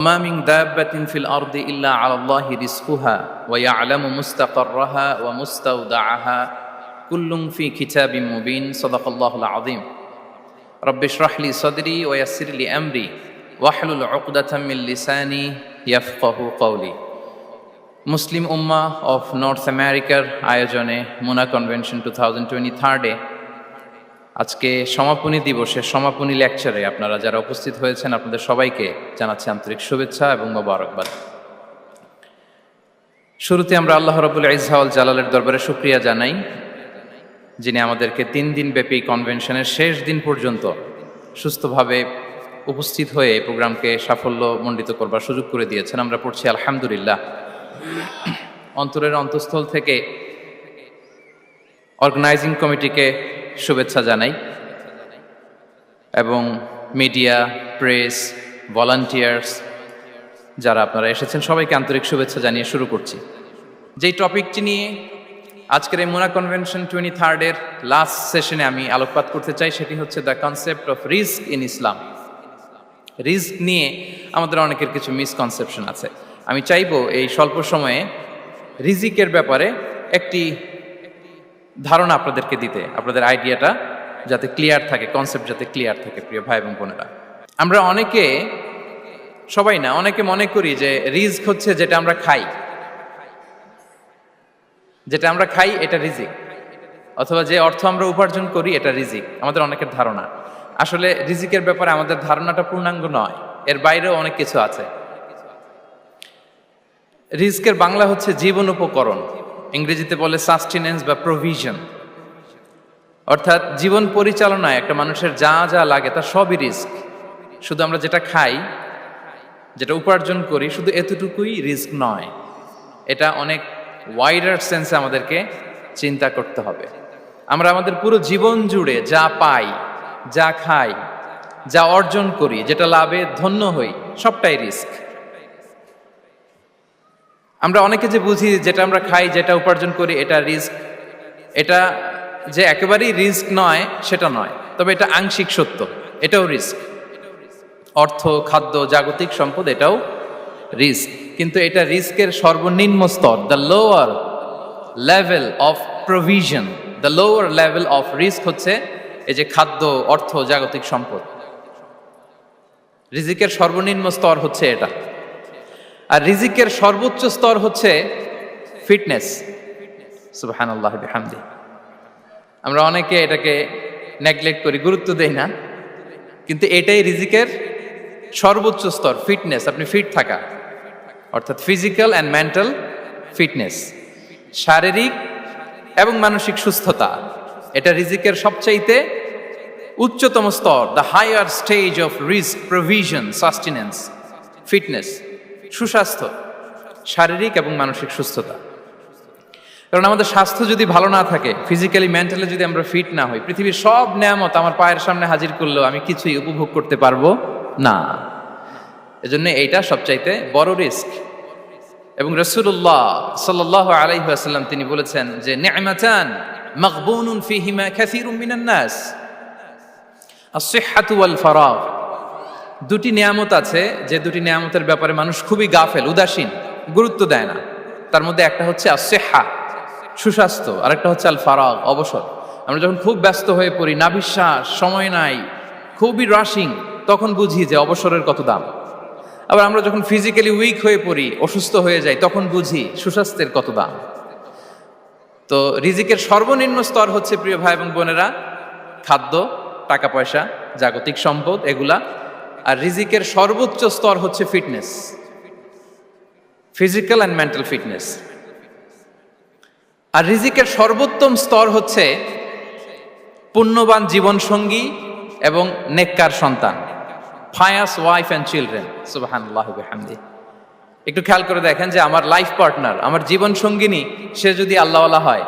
وما من دابة في الأرض إلا على الله رزقها ويعلم مستقرها ومستودعها كل في كتاب مبين صدق الله العظيم رب اشرح لي صدري ويسر لي أمري واحلل عقدة من لساني يفقه قولي Muslim Ummah of north আমেরিকার আয়োজনে মুনা convention 2023 আজকে সমাপনী দিবসের সমাপনী লেকচারে আপনারা যারা উপস্থিত হয়েছেন আপনাদের সবাইকে জানাচ্ছি আন্তরিক শুভেচ্ছা এবং মোবারকবাদ। শুরুতে আমরা আল্লাহ রাব্বুল ইজ্জা ওয়াল জালালের দরবারে শুকরিয়া জানাই, যিনি আমাদেরকে 3 দিন ব্যাপী কনভেনশনের শেষ দিন পর্যন্ত সুস্থভাবে উপস্থিত হয়ে এই প্রোগ্রামকে সাফল্যমণ্ডিত করবার সুযোগ করে দিয়েছেন। আমরা পড়ছি আলহামদুলিল্লাহ। অন্তরের অন্তঃস্থল থেকে অর্গানাইজিং কমিটিকে শুভেচ্ছা জানাই এবং মিডিয়া, প্রেস, ভলান্টিয়ার্স যারা আপনারা এসেছেন সবাইকে আন্তরিক শুভেচ্ছা জানিয়ে শুরু করছি। যেই টপিকটি নিয়ে আজকের এই মুনা কনভেনশন 23 লাস্ট সেশনে আমি আলোকপাত করতে চাই সেটি হচ্ছে the concept of risk in Islam. Risk নিয়ে আমাদের অনেকের কিছু মিসকনসেপশন আছে। আমি চাইবো এই স্বল্প সময়ে রিজিকের ব্যাপারে একটি ধারণা আপনাদেরকে দিতে, আপনাদের আইডিয়াটা যাতে ক্লিয়ার থাকে, কনসেপ্ট যাতে ক্লিয়ার থাকে। প্রিয় ভাই এবং বোনেরা, আমরা অনেকে, সবাই না, অনেকে মনে করি যে রিস্ক হচ্ছে যেটা আমরা খাই, যেটা আমরা খাই এটা রিজিক, অথবা যে অর্থ আমরা উপার্জন করি এটা রিজিক। আমাদের অনেকের ধারণা। আসলে রিজিকের ব্যাপারে আমাদের ধারণাটা পূর্ণাঙ্গ নয়, এর বাইরেও অনেক কিছু আছে। রিস্কের বাংলা হচ্ছে জীবন উপকরণ, ইংরেজিতে বলে সাস্টেনেন্স বা প্রভিশন, অর্থাৎ জীবন পরিচালনায় একটা মানুষের যা যা লাগে তার সবই রিস্ক। শুধু আমরা যেটা খাই, যেটা উপার্জন করি, শুধু এতটুকুই রিস্ক নয়, এটা অনেক ওয়াইডার সেন্সে আমাদেরকে চিন্তা করতে হবে। আমরা আমাদের পুরো জীবন জুড়ে যা পাই, যা খাই, যা অর্জন করি, যেটা লাভে ধন্য হই, সবটাই রিস্ক। আমরা অনেকে যে বুঝি যেটা আমরা খাই, যেটা উপার্জন করি এটা রিস্ক, এটা যে একেবারেই রিস্ক নয় সেটা নয়, তবে এটা আংশিক সত্য, এটাও রিস্ক। অর্থ, খাদ্য, জাগতিক সম্পদ এটাও রিস্ক, কিন্তু এটা রিস্কের সর্বনিম্ন স্তর, the lower level of provision, the lower level of risk হচ্ছে এই যে খাদ্য, অর্থ, জাগতিক সম্পদ। রিজিকের সর্বনিম্ন স্তর হচ্ছে এটা। আর রিজিকের সর্বোচ্চ স্তর হচ্ছে ফিটনেস। সুবহানাল্লাহ বিহামদি। আমরা অনেকে এটাকে নেগলেক্ট করি, গুরুত্ব দেই না, কিন্তু এটাই রিজিকের সর্বোচ্চ স্তর, ফিটনেস। আপনি ফিট থাকা, অর্থাৎ ফিজিক্যাল অ্যান্ড মেন্টাল ফিটনেস, শারীরিক এবং মানসিক সুস্থতা, এটা রিজিকের সবচাইতে উচ্চতম স্তর, দ্য হায়ার স্টেজ অফ রিস্ক, প্রভিশন, সাস্টেনেন্স, ফিটনেস, সুস্বাস্থ্য, শারীরিক এবং মানসিক সুস্থতা। কারণ আমাদের স্বাস্থ্য যদি ভালো না থাকে, ফিজিক্যালি মেন্টালি যদি আমরা ফিট না হই, পৃথিবীর সব নেয়ামত আমার পায়ের সামনে হাজির করলেও আমি কিছুই উপভোগ করতে পারবো না। এজন্য এইটা সবচাইতে বড় রিস্ক। এবং রাসূলুল্লাহ সাল্লাল্লাহু আলাইহি ওয়াসাল্লাম তিনি বলেছেন যে নি'মাতান মাগবুনুন ফীহিমা কাসীরুম মিনান নাস, আস-সিহহাতু ওয়াল ফারাগ। দুটি নিয়ামত আছে যে দুটি নিয়ামতের ব্যাপারে মানুষ খুবই গাফেল, উদাসীন, গুরুত্ব দেয় না। তার মধ্যে একটা হচ্ছে আস-সিহহা, সুস্বাস্থ্য, আর একটা হচ্ছে আল ফারাগ, অবসর। আমরা যখন খুব ব্যস্ত হয়ে পড়ি, নাভিশ্বাস, সময় নাই, খুবই রাশিং, তখন বুঝি যে অবসরের কত দাম। আবার আমরা যখন ফিজিক্যালি উইক হয়ে পড়ি, অসুস্থ হয়ে যাই, তখন বুঝি সুস্বাস্থ্যের কত দাম। তো রিজিকের সর্বনিম্ন স্তর হচ্ছে, প্রিয় ভাই এবং বোনেরা, খাদ্য, টাকা পয়সা, জাগতিক সম্পদ, এগুলা। আর রিজিকের সর্বোচ্চ স্তর হচ্ছে fitness, physical and mental fitness. আর রিজিকের সর্বোত্তম স্তর হচ্ছে পুণ্যবান জীবন সঙ্গী এবং নেককার সন্তান, ফায়াস ওয়াইফ অ্যান্ড চিলড্রেন। সুবহানাল্লাহ বিহামদি। একটু খেয়াল করে দেখেন যে আমার লাইফ পার্টনার, আমার জীবন সঙ্গিনী, সে যদি আল্লাহওয়ালা হয়,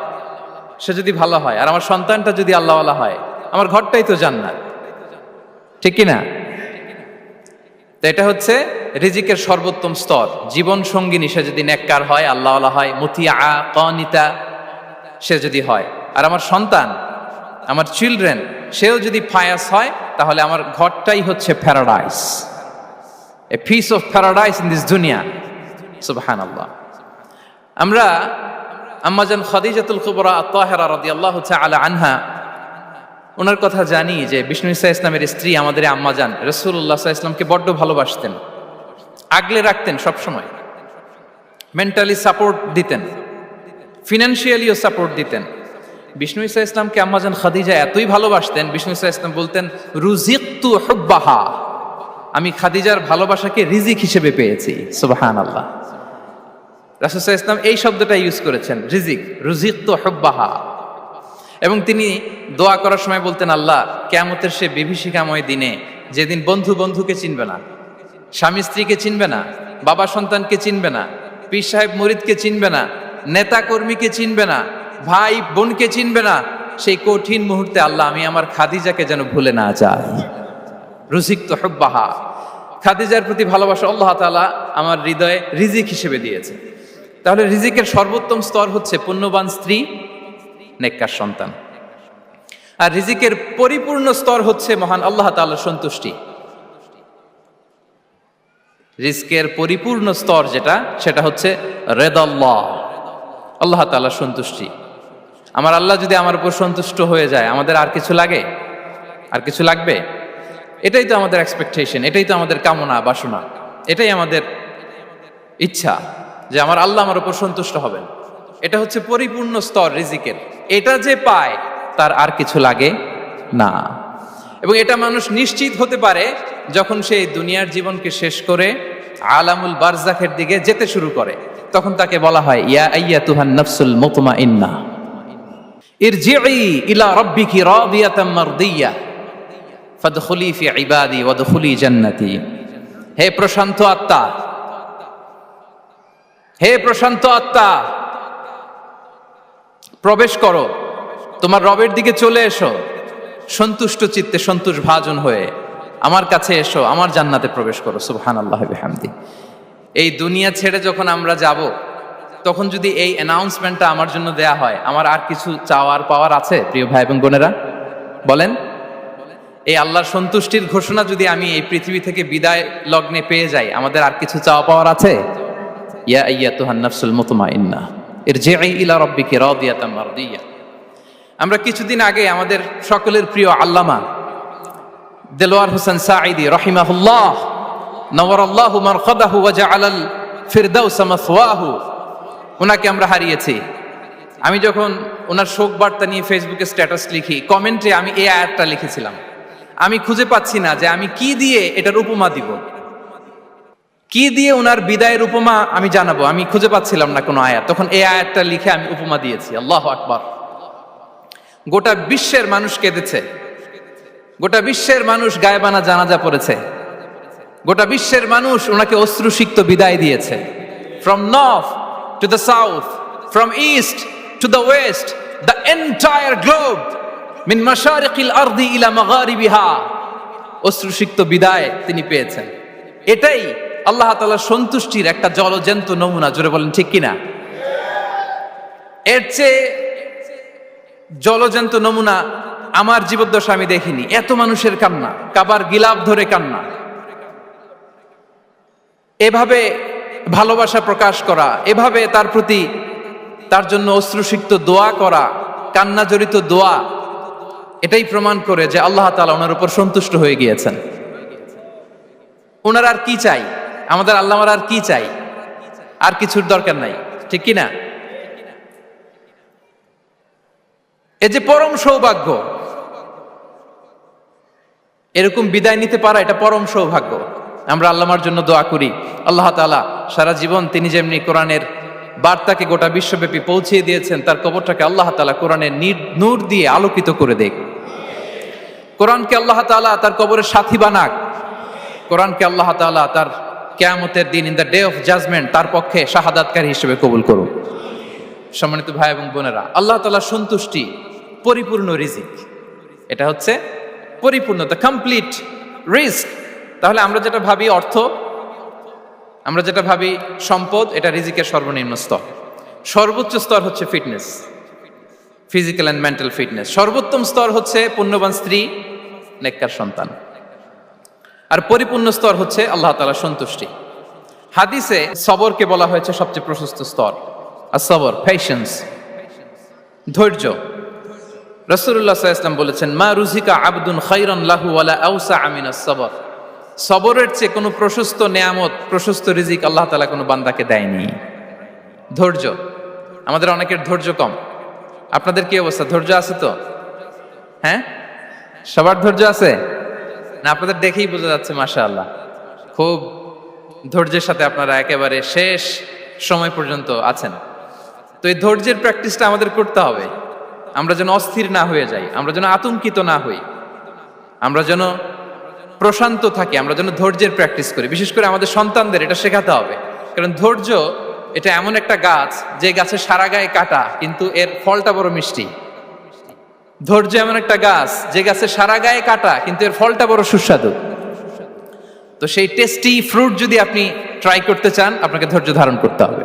সে যদি ভালো হয়, আর আমার সন্তানটা যদি আল্লাহওয়ালা হয়, আমার ঘরটাই তো জান্নাত, ঠিক কিনা? তো এটা হচ্ছে রিজিকের সর্বোত্তম স্তর। জীবন সঙ্গিনী সে যদি নেককার হয়, আল্লাহওয়ালা হয়, মুতিয়া, কানিতা সে যদি হয়, আর আমার সন্তান, আমার চিলড্রেন, সেও যদি ফায়াস হয়, তাহলে আমার ঘরটাই হচ্ছে paradise. A piece of paradise in this দুনিয়া। সুবহানাল্লাহ। আমরা আম্মাজান খাদিজাতুল কুবরা আত-তাহেরা রাদিয়াল্লাহু তাআলা আনহা, ওনার কথা জানি যে বিষ্ণু ঈসা ইসলামের স্ত্রী আমাদের আম্মাজান রাসূলুল্লাহ সাল্লাল্লাহু আলাইহি ওয়াসাল্লামকে বড্ড ভালোবাসতেন, আগলে রাখতেন, সবসময় মেন্টালি সাপোর্ট দিতেন, ফিনান্সিয়ালিও সাপোর্ট দিতেন। বিষ্ণু ঈসা ইসলামকে আম্মাজান খাদিজা এতই ভালোবাসতেন, বিষ্ণু ঈসা ইসলাম বলতেন রুজিকতু হুব্বাহা, আমি খাদিজার ভালোবাসাকে রিজিক হিসেবে পেয়েছি। সুবহানাল্লাহ। রাসূল সাল্লাল্লাহু আলাইহি ওয়াসাল্লাম এই শব্দটা ইউজ করেছেন, রিজিক, রুজিকতু হুব্বাহা। এবং তিনি দোয়া করার সময় বলতেন, আল্লাহ কিয়ামতের সে বিভীষিকাময় দিনে, যেদিন বন্ধু বন্ধুকে চিনবে না, স্বামী স্ত্রীকে চিনবে না, বাবা সন্তানকে চিনবে না, পীর সাহেব মুরিদকে চিনবে না, নেতা কর্মীকে চিনবে না, ভাই বোনকে চিনবে না, সেই কঠিন মুহূর্তে আল্লাহ আমি আমার খাদিজাকে যেন ভুলে না যাই। রুজিকতু হুব্বাহা, খাদিজার প্রতি ভালোবাসা আল্লাহ তাআলা আমার হৃদয়ে রিজিক হিসেবে দিয়েছে। তাহলে রিজিকের সর্বোত্তম স্তর হচ্ছে পুণ্যবান স্ত্রী, নেককার সন্তান। আর রিজিকের পরিপূর্ণ স্তর হচ্ছে মহান আল্লাহ তাআলার সন্তুষ্টি। রিজকের পরিপূর্ণ স্তর যেটা, সেটা হচ্ছে রিদাল্লাহ, আল্লাহ তাআলার সন্তুষ্টি। আমার আল্লাহ যদি আমার উপর সন্তুষ্ট হয়ে যায়, আমাদের আর কিছু লাগে? আর কিছু লাগবে? এটাই তো আমাদের এক্সপেকটেশন, এটাই তো আমাদের কামনা বাসনা, এটাই আমাদের ইচ্ছা যে আমার আল্লাহ আমার উপর সন্তুষ্ট হবেন। এটা হচ্ছে পরিপূর্ণ স্তর রিজিকের। এটা যে পায় তার আর কিছু লাগে না। এবং এটা মানুষ নিশ্চিত হতে পারে যখন সে দুনিয়ার জীবনকে শেষ করে আলামুল বারজাখের দিকে যেতে শুরু করে। তখন তাকে বলা হয় ইয়া আইয়াতুহান নাফসুল মুতমাইন্না ইরজিই ইলা রাব্বিকি রাদিয়াতাম মারদিয়া ফাদখুলি ফি ইবাদি ওয়াদখুলি জান্নাতি। হে প্রশান্ত আত্মা, হে প্রশান্ত আত্মা, প্রবেশ করো, তোমার রবের দিকে চলে এসো, সন্তুষ্ট চিত্তে সন্তোষ ভাজন হয়ে আমার কাছে এসো, আমার জান্নাতে প্রবেশ করো। সুবহানাল্লাহ বিহামদি। এই দুনিয়া ছেড়ে যখন আমরা যাব, তখন যদি এই অ্যানাউন্সমেন্টটা আমার জন্য দেয়া হয়, আমার আর কিছু চাওয়ার পাওয়ার আছে? প্রিয় ভাই এবং বোনেরা বলেন, এই আল্লাহর সন্তুষ্টির ঘোষণা যদি আমি এই পৃথিবী থেকে বিদায় লগ্নে পেয়ে যাই, আমাদের আর কিছু চাওয়া পাওয়ার আছে? ইয়া আইয়াতুহান নাফসুল মুতমাইন্না ইরজিই ইলা রাব্বিকি রাদিয়াতাম মারদিয়া। আমরা কিছুদিন আগে আমাদের সকলের প্রিয় আল্লামা দেলোয়ার হোসেন সাঈদী রাহিমাহুল্লাহ নওয়ারাল্লাহু মারকাদাহু ওয়া জাআলাল ফিরদাউস মাসওয়াহু, ওনাকে আমরা হারিয়েছি। আমি যখন ওনার শোক বার্তা নিয়ে ফেসবুকে স্ট্যাটাস লিখি, কমেন্টে আমি এই আয়াতটা লিখেছিলাম। আমি খুঁজে পাচ্ছি না যে আমি কি দিয়ে এটার উপমা দিব, কি দিয়ে ওনার বিদায়ের উপমা আমি জানাবো। আমি খুঁজে পাচ্ছিলাম না কোনো আয়াত। তখন এই আয়াতটা লিখে আমি উপমা দিয়েছি। আল্লাহু আকবার। গোটা বিশ্বের মানুষ কেঁদেছে, গোটা বিশ্বের মানুষ গায়েবানা জানাজা পড়েছে, গোটা বিশ্বের মানুষ ওনাকে অশ্রুসিক্ত বিদায় দিয়েছে। From north to the south, from east to the west, the entire globe, মিন মাশারিকিল আরদি ইলা মাগারিবিহা, অশ্রুসিক্ত বিদায় তিনি পেয়েছেন। এটাই আল্লাহ তাআলার সন্তুষ্টির একটা জলজ্যান্ত নমুনা। জোরে বলেন ঠিক কিনা? এর চেয়ে জলজ্যান্ত নমুনা আমার জীবদ্দশা আমি দেখিনি। এত মানুষের কান্না, কাবার গিলাফ ধরে কান্না, এভাবে ভালোবাসা প্রকাশ করা, এভাবে তার প্রতি তার জন্য অশ্রুসিক্ত দোয়া করা, কান্না জড়িত দোয়া, এটাই প্রমাণ করে যে আল্লাহ তাআলা ওনার উপর সন্তুষ্ট হয়ে গিয়েছেন। ওনার আর কি চাই? আমাদের আল্লাহর আর কি চাই? আর কিছুর দরকার নাই, ঠিক কিনা? এ যে পরম সৌভাগ্য, এরকম বিদায় নিতে পারা এটা পরম সৌভাগ্য। আমরা আল্লাহর জন্য দোয়া করি, আল্লাহ তাআলা সারা জীবন তিনি যেমনি কোরআনের বার্তাকে গোটা বিশ্বব্যাপী পৌঁছিয়ে দিয়েছেন, তার কবরটাকে আল্লাহ তাআলা কোরআনের নূর দিয়ে আলোকিত করে দেখ। কোরআনকে আল্লাহ তাআলা তার কবরের সাথী বানাক। কোরআনকে আল্লাহ তাআলা তার কিয়ামতের দিন, in the day of judgement, তার পক্ষে শাহাদাতকারী হিসেবে কবুল করুন। সম্মানিত ভাই এবং বোনেরা, আল্লাহ তাআলার সন্তুষ্টি পরিপূর্ণ রিজিক, এটা হচ্ছে পরিপূর্ণ, দ্য কমপ্লিট রিস্ক। তাহলে আমরা যেটা ভাবি অর্থ, আমরা যেটা ভাবি সম্পদ, এটা রিজিকের সর্বনিম্ন স্তর। সর্বোচ্চ স্তর হচ্ছে fitness, physical and mental fitness. সর্বোত্তম স্তর হচ্ছে পুণ্যবান স্ত্রী, নেককার সন্তান। আর পরিপূর্ণ স্তর হচ্ছে আল্লাহ তাআলার সন্তুষ্টি। হাদিসে সবরকে বলা হয়েছে সবচেয়ে প্রশস্ত স্তর। আর সবর, পেশেন্স, ধৈর্য। রাসূলুল্লাহ সাল্লাল্লাহু আলাইহি ওয়াসাল্লাম বলেছেন, মা রুজিকা আবদুন খায়রান লাহু ওয়ালা আওসা মিনাস সবর। সবরের চেয়ে কোনো প্রশস্ত নেয়ামত, প্রশস্ত রিজিক আল্লাহ তাআলা কোনো বান্দাকে দেয়নি। ধৈর্য, আমাদের অনেকের ধৈর্য কম। আপনাদের কি অবস্থা, ধৈর্য আছে তো? হ্যাঁ, সবার ধৈর্য আছে না? আপনাদের দেখেই বোঝা যাচ্ছে মাশাআল্লাহ, খুব ধৈর্যের সাথে আপনারা একেবারে শেষ সময় পর্যন্ত আছেন। তো এই ধৈর্যের প্র্যাকটিসটা আমাদের করতে হবে। আমরা যেন অস্থির না হয়ে যাই, আমরা যেন আতঙ্কিত না হই, আমরা যেন প্রশান্ত থাকি, আমরা যেন ধৈর্যের প্র্যাকটিস করি। বিশেষ করে আমাদের সন্তানদের এটা শেখাতে হবে, কারণ ধৈর্য এটা এমন একটা গাছ যে গাছের সারা গায়ে কাটা, কিন্তু এর ফলটা বড় মিষ্টি। ধৈর্য এমন একটা গাছ যে গাছের সারা গায়ে কাটা, কিন্তু এর ফলটা বড় সুস্বাদু। তো সেই টেস্টি ফ্রুট যদি আপনি ট্রাই করতে চান, আপনাকে ধৈর্য ধারণ করতে হবে।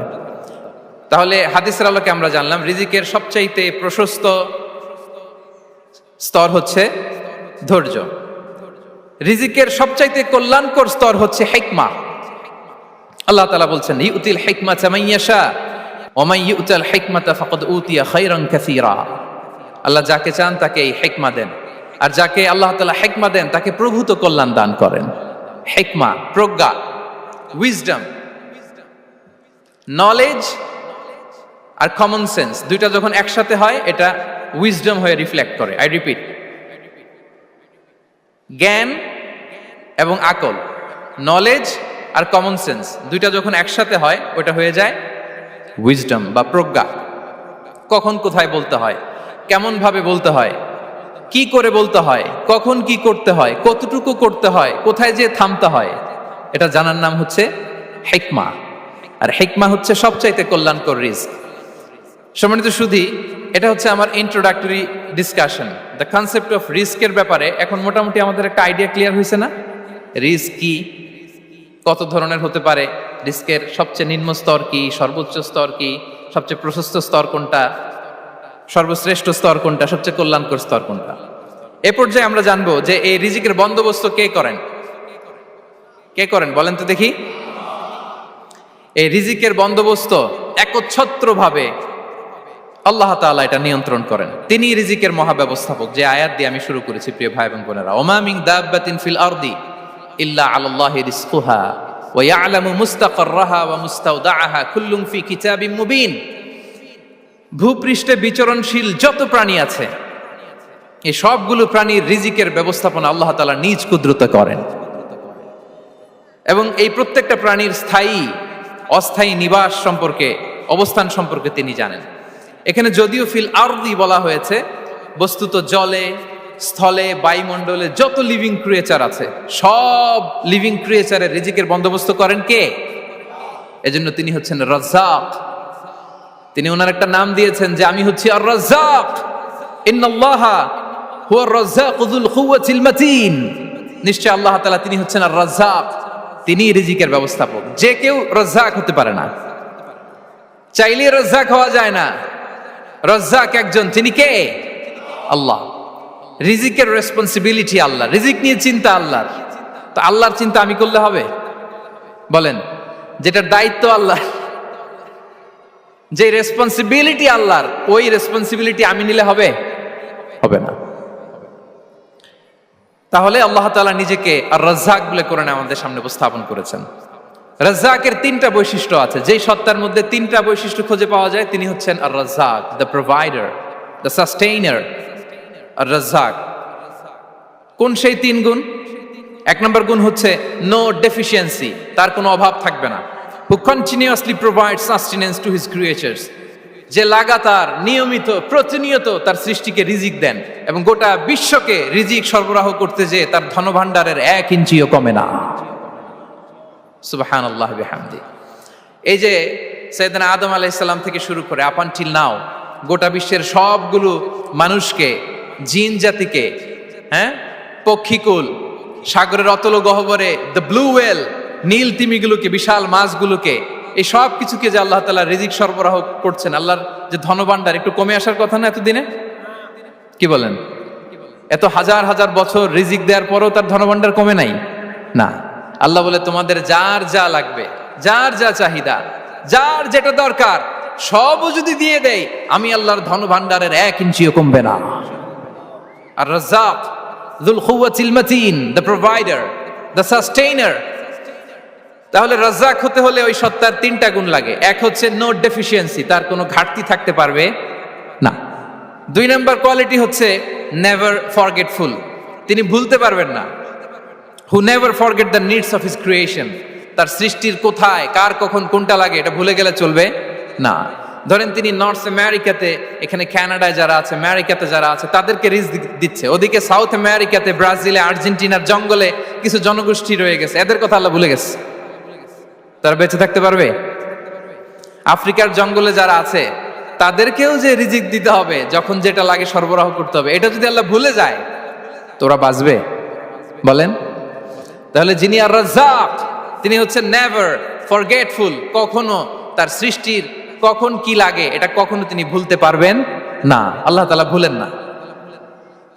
তাহলে হাদিসের আলোকে আমরা জানলাম রিজিকের সবচাইতে প্রশস্ত স্তর হচ্ছে ধৈর্য। রিজিকের সবচাইতে কল্যাণকর স্তর হচ্ছে হিকমা। আল্লাহ তাআলা বলছেন, ইউতিল হিকমাতা মান ইয়াশা ওয়া মান ইউতাল হিকমাতা ফাকাদ উতিয়া খায়রান কাসীরা। আল্লাহ যাকে চান তাকে এই হিকমা দেন, আর যাকে আল্লাহ তাআলা হিকমা দেন তাকে প্রভূত কল্যাণ দান করেন। হিকমা, প্রজ্ঞা, উইজডম, নলেজ আর কমন সেন্স, দুইটা যখন একসাথে হয় এটা উইজডম হয়ে রিফ্লেক্ট করে। আই রিপিট, জ্ঞান এবং আকল, নলেজ আর কমন সেন্স দুইটা যখন একসাথে হয় ওটা হয়ে যায় উইজডম বা প্রজ্ঞা। কখন কোথায় বলতে হয়, কেমন ভাবে বলতে হয়, কি করে বলতে হয়, কখন কি করতে হয়, কতটুকু করতে হয়, কোথায় যে থামতে হয়, এটা জানার নাম হচ্ছে হিকমা। আর হিকমা হচ্ছে সবচাইতে কল্যাণকর রিস্ক। সম্মানিত সুধী, এটা হচ্ছে আমার introductory discussion. The concept of রিস্কের ব্যাপারে এখন মোটামুটি আমাদের একটা আইডিয়া ক্লিয়ার হয়েছে না? রিস্ক কি, কত ধরনের হতে পারে, রিস্কের সবচেয়ে নিম্ন স্তর কি, সর্বোচ্চ স্তর কি, সবচেয়ে প্রশস্ত স্তর কোনটা, সর্বশ্রেষ্ঠ স্তর কোনটা, সবচেয়ে কল্যাণকর স্তর কোনটা। এ পর্যায়ে আমরা জানবো যে এই রিজিকের বন্দোবস্ত কে করেন। কে করেন বলেন তো দেখি? এই রিজিকের বন্দোবস্ত একচ্ছত্রভাবে আল্লাহ তাআলা এটা নিয়ন্ত্রণ করেন। তিনি রিজিকের মহাব্যবস্থাপক। যে আয়াত দিয়ে আমি শুরু করেছি প্রিয় ভাই এবং বোনেরা, ওমা মিন দাব্বাতিন ফিল আরদি ইল্লা আলাল্লাহি রিজকুহা ওয়া ইয়ালামু মুস্তাকাররাহা ওয়া মুস্তাওদাআহা কুল্লুম ফি কিতাবিম মুবিন। ভূপৃষ্ঠে বিচরণশীল যত প্রাণী আছে, এই সবগুলো প্রাণীর রিজিকের ব্যবস্থাপনা আল্লাহ তাআলা নিজ কুদরতে করেন, এবং এই প্রত্যেকটা প্রাণীর স্থায়ী অস্থায়ী নিবাস সম্পর্কে, অবস্থান সম্পর্কে তিনি জানেন। এখানে যদিও ফিল আরদি বলা হয়েছে, বস্তুত জলে, স্থলে, বায়ুমণ্ডলে যত লিভিং ক্রিয়েচার আছে, সব লিভিং ক্রিয়েচারের রিজিকের বন্দোবস্ত করেন কে? এজন্য তিনি হচ্ছেন রাজ্জাক। তিনি ওনার একটা নাম দিয়েছেন যে আমি হচ্ছি আর রাজ্জাক, ইন্নাল্লাহা হুয়ার রাজ্জাকু যুল কুওয়াতিল মাতিন। নিশ্চয় আল্লাহ তাআলা তিনি হচ্ছেন আর রাজ্জাক, তিনি রিজিকের ব্যবস্থাপক। যে কেউ রাজ্জাক হতে পারে না, চাইলে রাজ্জাক হওয়া যায় না। রাজ্জাক একজন, তিনি কে? আল্লাহ। রিজিকের রেসপন্সিবিলিটি আল্লাহ, রিজিক নিয়ে চিন্তা আল্লাহর। তো আল্লাহর চিন্তা আমি করলে হবে? বলেন, যেটার দায়িত্ব আল্লাহ, যে রেসপন্সিবিলিটি আল্লাহর, ওই রেসপন্সিবিলিটি আমি নিলে হবে? হবে না। তাহলে আল্লাহ তাআলা নিজেকে আর রাজ্জাক বলে কোরআনে আমাদের সামনে উপস্থাপন করেছেন। রাজ্জাকের তিনটা বৈশিষ্ট্য আছে, যেই সত্তার মধ্যে তিনটা বৈশিষ্ট্য খুঁজে পাওয়া যায় তিনি হচ্ছেন আর Razzaq, the provider, the sustainer. আর রাজ্জাক কোন সেই তিন গুণ? এক নম্বর গুণ হচ্ছে নো ডেফিসিয়েন্সি, তার কোনো অভাব থাকবে না। হু continuously provide sustenance to his creatures, যে লাগাতার, নিয়মিত, প্রতিনিয়ত তার সৃষ্টিকে রিজিক দেন, এবং গোটা বিশ্বকে রিজিক সরবরাহ করতে যে তার ধনভাণ্ডারের 1 ইঞ্চিও কমে না। সুবহানাল্লাহ বিহামদি। এই যে সাইয়েদনা আদম আলাইহিস সালাম থেকে শুরু করে আপ আনটিল নাও গোটা বিশ্বের সবগুলো মানুষকে, জিন জাতিকে, পক্ষীকুল, সাগরের অতল গহ্বরে দ্য ব্লু ওয়েল, নীল তিমিগুলোকে, বিশাল মাছগুলোকে, এই সব কিছুকে যে আল্লাহ তাআলা রিজিক সরবরাহ করছেন, আল্লাহর যে ধনভাণ্ডার একটু কমে আসার কথা না এতদিনে? কি বলেন? এত হাজার হাজার বছর রিজিক দেওয়ার পরও তার ধনভাণ্ডার কমে নাই। না। আল্লাহ বলে তোমাদের যার যা লাগবে, যার যা চাহিদা, যার যেটা দরকার সবও যদি দিয়ে দেয়, আমি আল্লাহর ধন ভান্ডারের 1 ইঞ্চিও কমবে না। আর Razzak যুল কুওয়াতিল মাতিন, the provider, the sustainer. তাহলে রাজ্জাক হতে হলে ওই সত্তার 3টা গুণ লাগে। এক হচ্ছে নো ডেফিসিয়েন্সি, তার কোনো ঘাটতি থাকতে পারবে না। 2 নম্বর কোয়ালিটি হচ্ছে নেভার ফরগেটফুল, তিনি ভুলতে পারবেন না। Who never forget the needs of his creation, তার সৃষ্টির কোথায় কার কখন কোনটা লাগে এটা ভুলে গেলে চলবে না। ধরেন তিনি নর্থ আমেরিকাতে, এখানে কানাডায় যারা আছে, আমেরিকাতে যারা আছে তাদেরকে রিস্ক দিচ্ছে, ওদিকে সাউথ আমেরিকাতে, ব্রাজিলে, আর্জেন্টিনার জঙ্গলে কিছু জনগোষ্ঠী রয়ে গেছে, এদের কথা আল্লাহ ভুলে গেছে। তারা বেঁচে থাকতে পারবে? আফ্রিকার জঙ্গলে যারা আছে তাদেরকেও যে রিজিক দিতে হবে, যখন যেটা লাগে সরবরাহ করতে হবে, এটা যদি আল্লাহ ভুলে যায় তোরা বাঁচবে? বলেন। তাহলে যিনি আর রাজ্জাক, তিনি হচ্ছেন নেভার ফরগেটফুল, কখনো তার সৃষ্টির কখন কি লাগে এটা কখনো তিনি ভুলতে পারবেন না। আল্লাহ তাআলা ভুলেন না,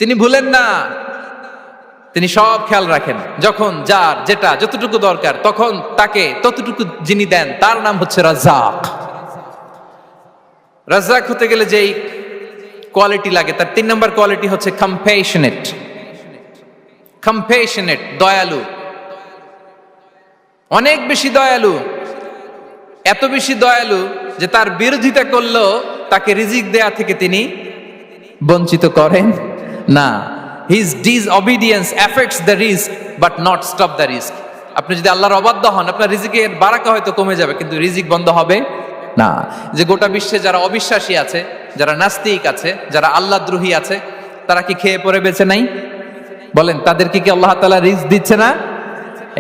তিনি ভুলেন না, তিনি সব খেয়াল রাখেন। যখন যার যেটা যতটুকু দরকার তখন তাকে ততটুকু যিনি দেন তার নাম হচ্ছে রাজ্জাক। রাজ্জাক হতে গেলে যেই কোয়ালিটি লাগে তার 3 নম্বর কোয়ালিটি হচ্ছে কম্প্যাশনেট। কম্প্যাশনেট, দয়ালু, অনেক বেশি দয়ালু, এত বেশি দয়ালু যে তার বিরোধিতা করলেও তাকে রিজিক দেয়া থেকে তিনি বঞ্চিত করেন না। His disobedience affects the risk but not stop the risk. আপনি যদি আল্লাহর অবাধ্য হন, আপনার রিজিকের বারাকা হয়তো কমে যাবে কিন্তু রিজিক বন্ধ হবে না। যে গোটা বিশ্বে যারা অবিশ্বাসী আছে, যারা নাস্তিক আছে, যারা আল্লাহদ্রোহী আছে, তারা কি খেয়ে পরে বেঁচে নাই? বলেন, তাদেরকে কি আল্লাহ তাআলা রিজিক দিচ্ছে না?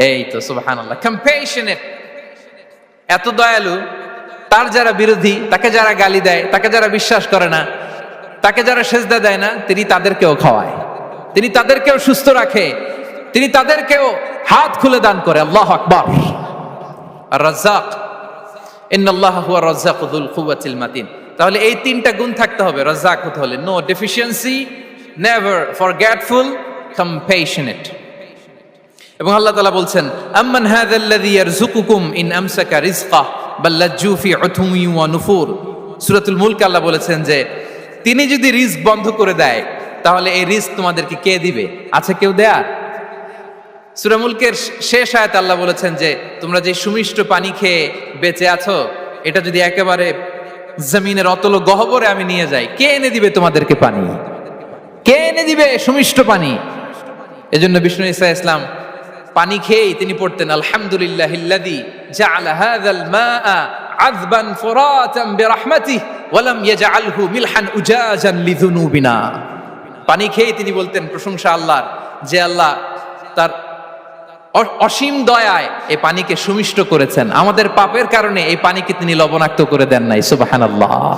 এই তো সুবহানাল্লাহ। কম্প্যাশনেট, এত দয়ালু, তার যারা বিরোধী, তাকে যারা গালি দেয়, তাকে যারা বিশ্বাস করে না, তাকে যারা সেজদা দেয় না, তিনি তাদেরকেও খাওয়ায়, তিনি তাদেরকেও সুস্থ রাখে, তিনি তাদেরকেও হাত খুলে দান করে। আল্লাহু আকবার। আর রাজ্জাক, ইন্নাল্লাহা হুয়া রাজ্জাকু যুল কুওয়াতিল মাতিন। তাহলে এই 3টা গুণ থাকতে হবে রাজ্জাক হতে হলে: no deficiency, never forgetful, compassionate. এবং আল্লাহ তাআলা বলছেন, আম্মান হাযাল্লাযী ইয়ারযুকুকুম ইন আমসাকা রিজকা বাল লাজ্জু ফি উতুমি ওয়া নুফুর। সূরাতুল মুলক আল্লাহ বলেছেন যে তিনি যদি রিজক বন্ধ করে দেয় তাহলে এই রিজক তোমাদেরকে কে দিবে? আছে কেউ দেয়ার? সূরা মুলকের শেষ আয়াতে আল্লাহ বলেছেন যে তোমরা যে সুমিষ্ট পানি খেয়ে বেঁচে আছো, এটা যদি একেবারে জমিনের অতল গহ্বরে আমি নিয়ে যাই, কে এনে দিবে তোমাদেরকে পানি? কে এনে দিবে সুমিষ্ট পানি? এজন্য বিষ্ণু ঈসা ইসলাম পানি খেয়েই তিনি পড়তেন, আলহামদুলিল্লাহিল্লাযী জাআলা হাযাল মাআ আযবান ফুরাতান বিরাহমাতিহি ওয়া লাম ইয়াজআলহু মিলহান উজাজান লিযুনুবিনা। পানি খেয়েই তিনি বলতেন প্রশংসা আল্লাহর, যে আল্লাহ তার অসীম দয়ায় এই পানিকে সুমিষ্ট করেছেন, আমাদের পাপের কারণে এই পানিকে তিনি লবণাক্ত করে দেন নাই। সুবহানাল্লাহ।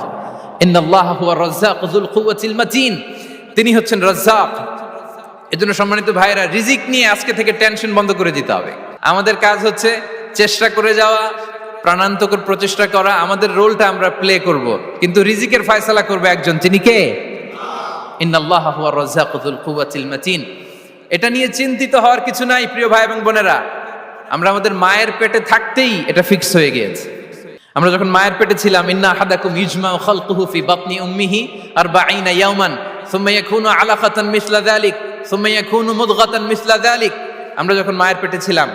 ইন্নাল্লাহা হুয়া রাজ্জাকু যুল কুওয়াতিল মাতিন, তিনি হচ্ছেন রাজ্জাক। এজন্য সম্মানিত ভাইরা, রিজিক নিয়ে আজকে থেকে টেনশন বন্ধ করে দিতে হবে। আমাদের কাজ হচ্ছে চেষ্টা করে যাওয়া, প্রাণান্তকর প্রচেষ্টা করা, আমাদের রোলটা আমরা প্লে করব, কিন্তু রিজিকের ফয়সালা করবে একজন, তিনি কে? ইন্নাল্লাহা হুয়া রাজ্জাকু যুল কুওয়াতিল মাতিন। এটা নিয়ে চিন্তিত হওয়ার কিছু নাই প্রিয় ভাই এবং বোনেরা। আমরা আমাদের মায়ের পেটে থাকতেই এটা ফিক্স হয়ে গিয়েছে। আমরা যখন মায়ের পেটে ছিলাম, ইন্না আহাদাকুম ইজমাউ খালকুহু ফি বাতনি উম্মিহি 40 ইয়াওমান সুম্মা ইয়াকুনু আলাকাতান মিসলা যালিক সুম্মা ইয়াকুনু মুদগাতান মিসলা যালিক। আমরা যখন মায়ের পেটে ছিলাম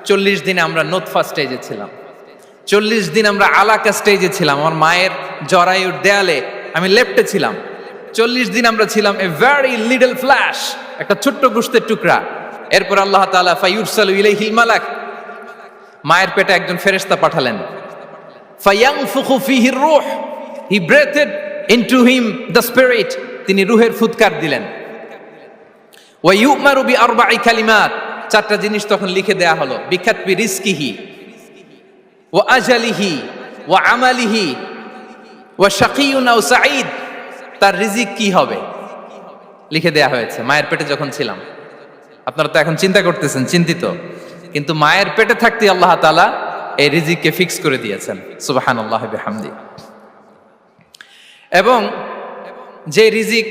40 দিনে আমরা নুতফা স্টেজে ছিলাম, 40 দিন আমরা আলাকা স্টেজে ছিলাম। আমার মায়ের জরায়ুর দেয়ালে আমি লেপ্টে ছিলাম। 40 দিন আমরা ছিলাম এ ভেরি লিটল ফ্ল্যাশ, একটা ছোট্ট গোশতের টুকরা। এরপর আল্লাহ তাআলা ফায়ুরসালু ইলাইহিল মালাক, মায়ের পেটে একজন ফেরেশতা পাঠালেন। ফায়ানফুখু ফিহির রূহ, he breathed into him the spirit, তিনি রূহের ফুৎকার দিলেন। ওয়া ইউমারু বিআরবা'i কালিমাত, 4টা জিনিস তখন লিখে দেয়া হলো। বিকাতবি রিজকিহি ওয়া আজালিহি ওয়া আমালিহি ওয়া শাকিয়ুন আও সাঈদ, তার রিজিক কি হবে লিখে দেয়া হয়েছে মায়ের পেটে যখন ছিলাম। আপনারা তো এখন চিন্তা করতেছেন, চিন্তিত, কিন্তু মায়ের পেটে থাকতে আল্লাহ তাআলা এই রিজিককে ফিক্স করে দিয়েছেন। সুবহানাল্লাহি বিহামদি। এবং যে রিজিক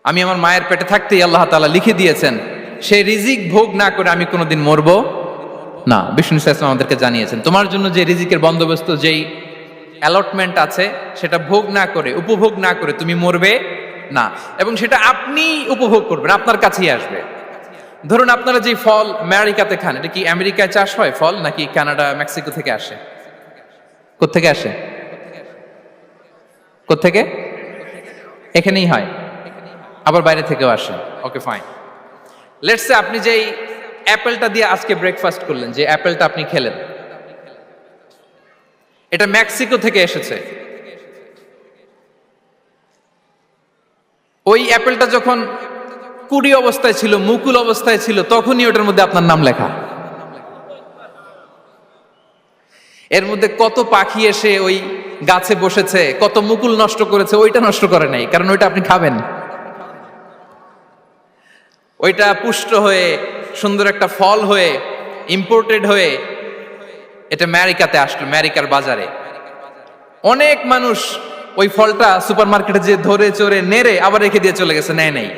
আমি আমার মায়ের পেটে থাকতেই আল্লাহ তাআলা লিখে দিয়েছেন, সেই রিজিক ভোগ না করে আমি কোনোদিন মরবো না। বিষ্ণু ইসলাম আমাদেরকে জানিয়েছেন তোমার জন্য যে রিজিকের বন্দোবস্ত, যেই অ্যালটমেন্ট আছে, সেটা ভোগ না করে, উপভোগ না করে তুমি মরবে না, এবং সেটা আপনি উপভোগ করবেন, আপনার কাছেই আসবে। ধরুন আপনারা যে ফল আমেরিকাতে খান, এটা কি আমেরিকায় চাষ হয় ফল, নাকি কানাডা মেক্সিকো থেকে আসে? কোত্থেকে আসে? কোত্থেকে? এখানেই হয়, আবার বাইরে থেকেও আসে। Okay fine. লেটস সে আপনি যেই অ্যাপেলটা দিয়ে আজকে ব্রেকফাস্ট করলেন, যে অ্যাপেলটা আপনি খেলেন, এটা মেক্সিকো থেকে এসেছে। ওই অ্যাপেলটা যখন কুড়ি অবস্থায় ছিল, মুকুল অবস্থায় ছিল, তখনই ওটার মধ্যে আপনার নাম লেখা। এর মধ্যে কত পাখি এসে ওই গাছে বসেছে, কত মুকুল নষ্ট করেছে, ওইটা নষ্ট করে নাই, কারণ ওইটা আপনি খাবেন। ওইটা পুষ্ট হয়ে সুন্দর একটা ফল হয়ে ইম্পোর্টেড হয়ে এটা আমেরিকাতে আসলো, আমেরিকার বাজারে। অনেক মানুষ ওই ফলটা সুপার মার্কেটে যে ধরে চড়ে নেড়ে আবার রেখে দিয়ে চলে গেছে, নেয় নেই।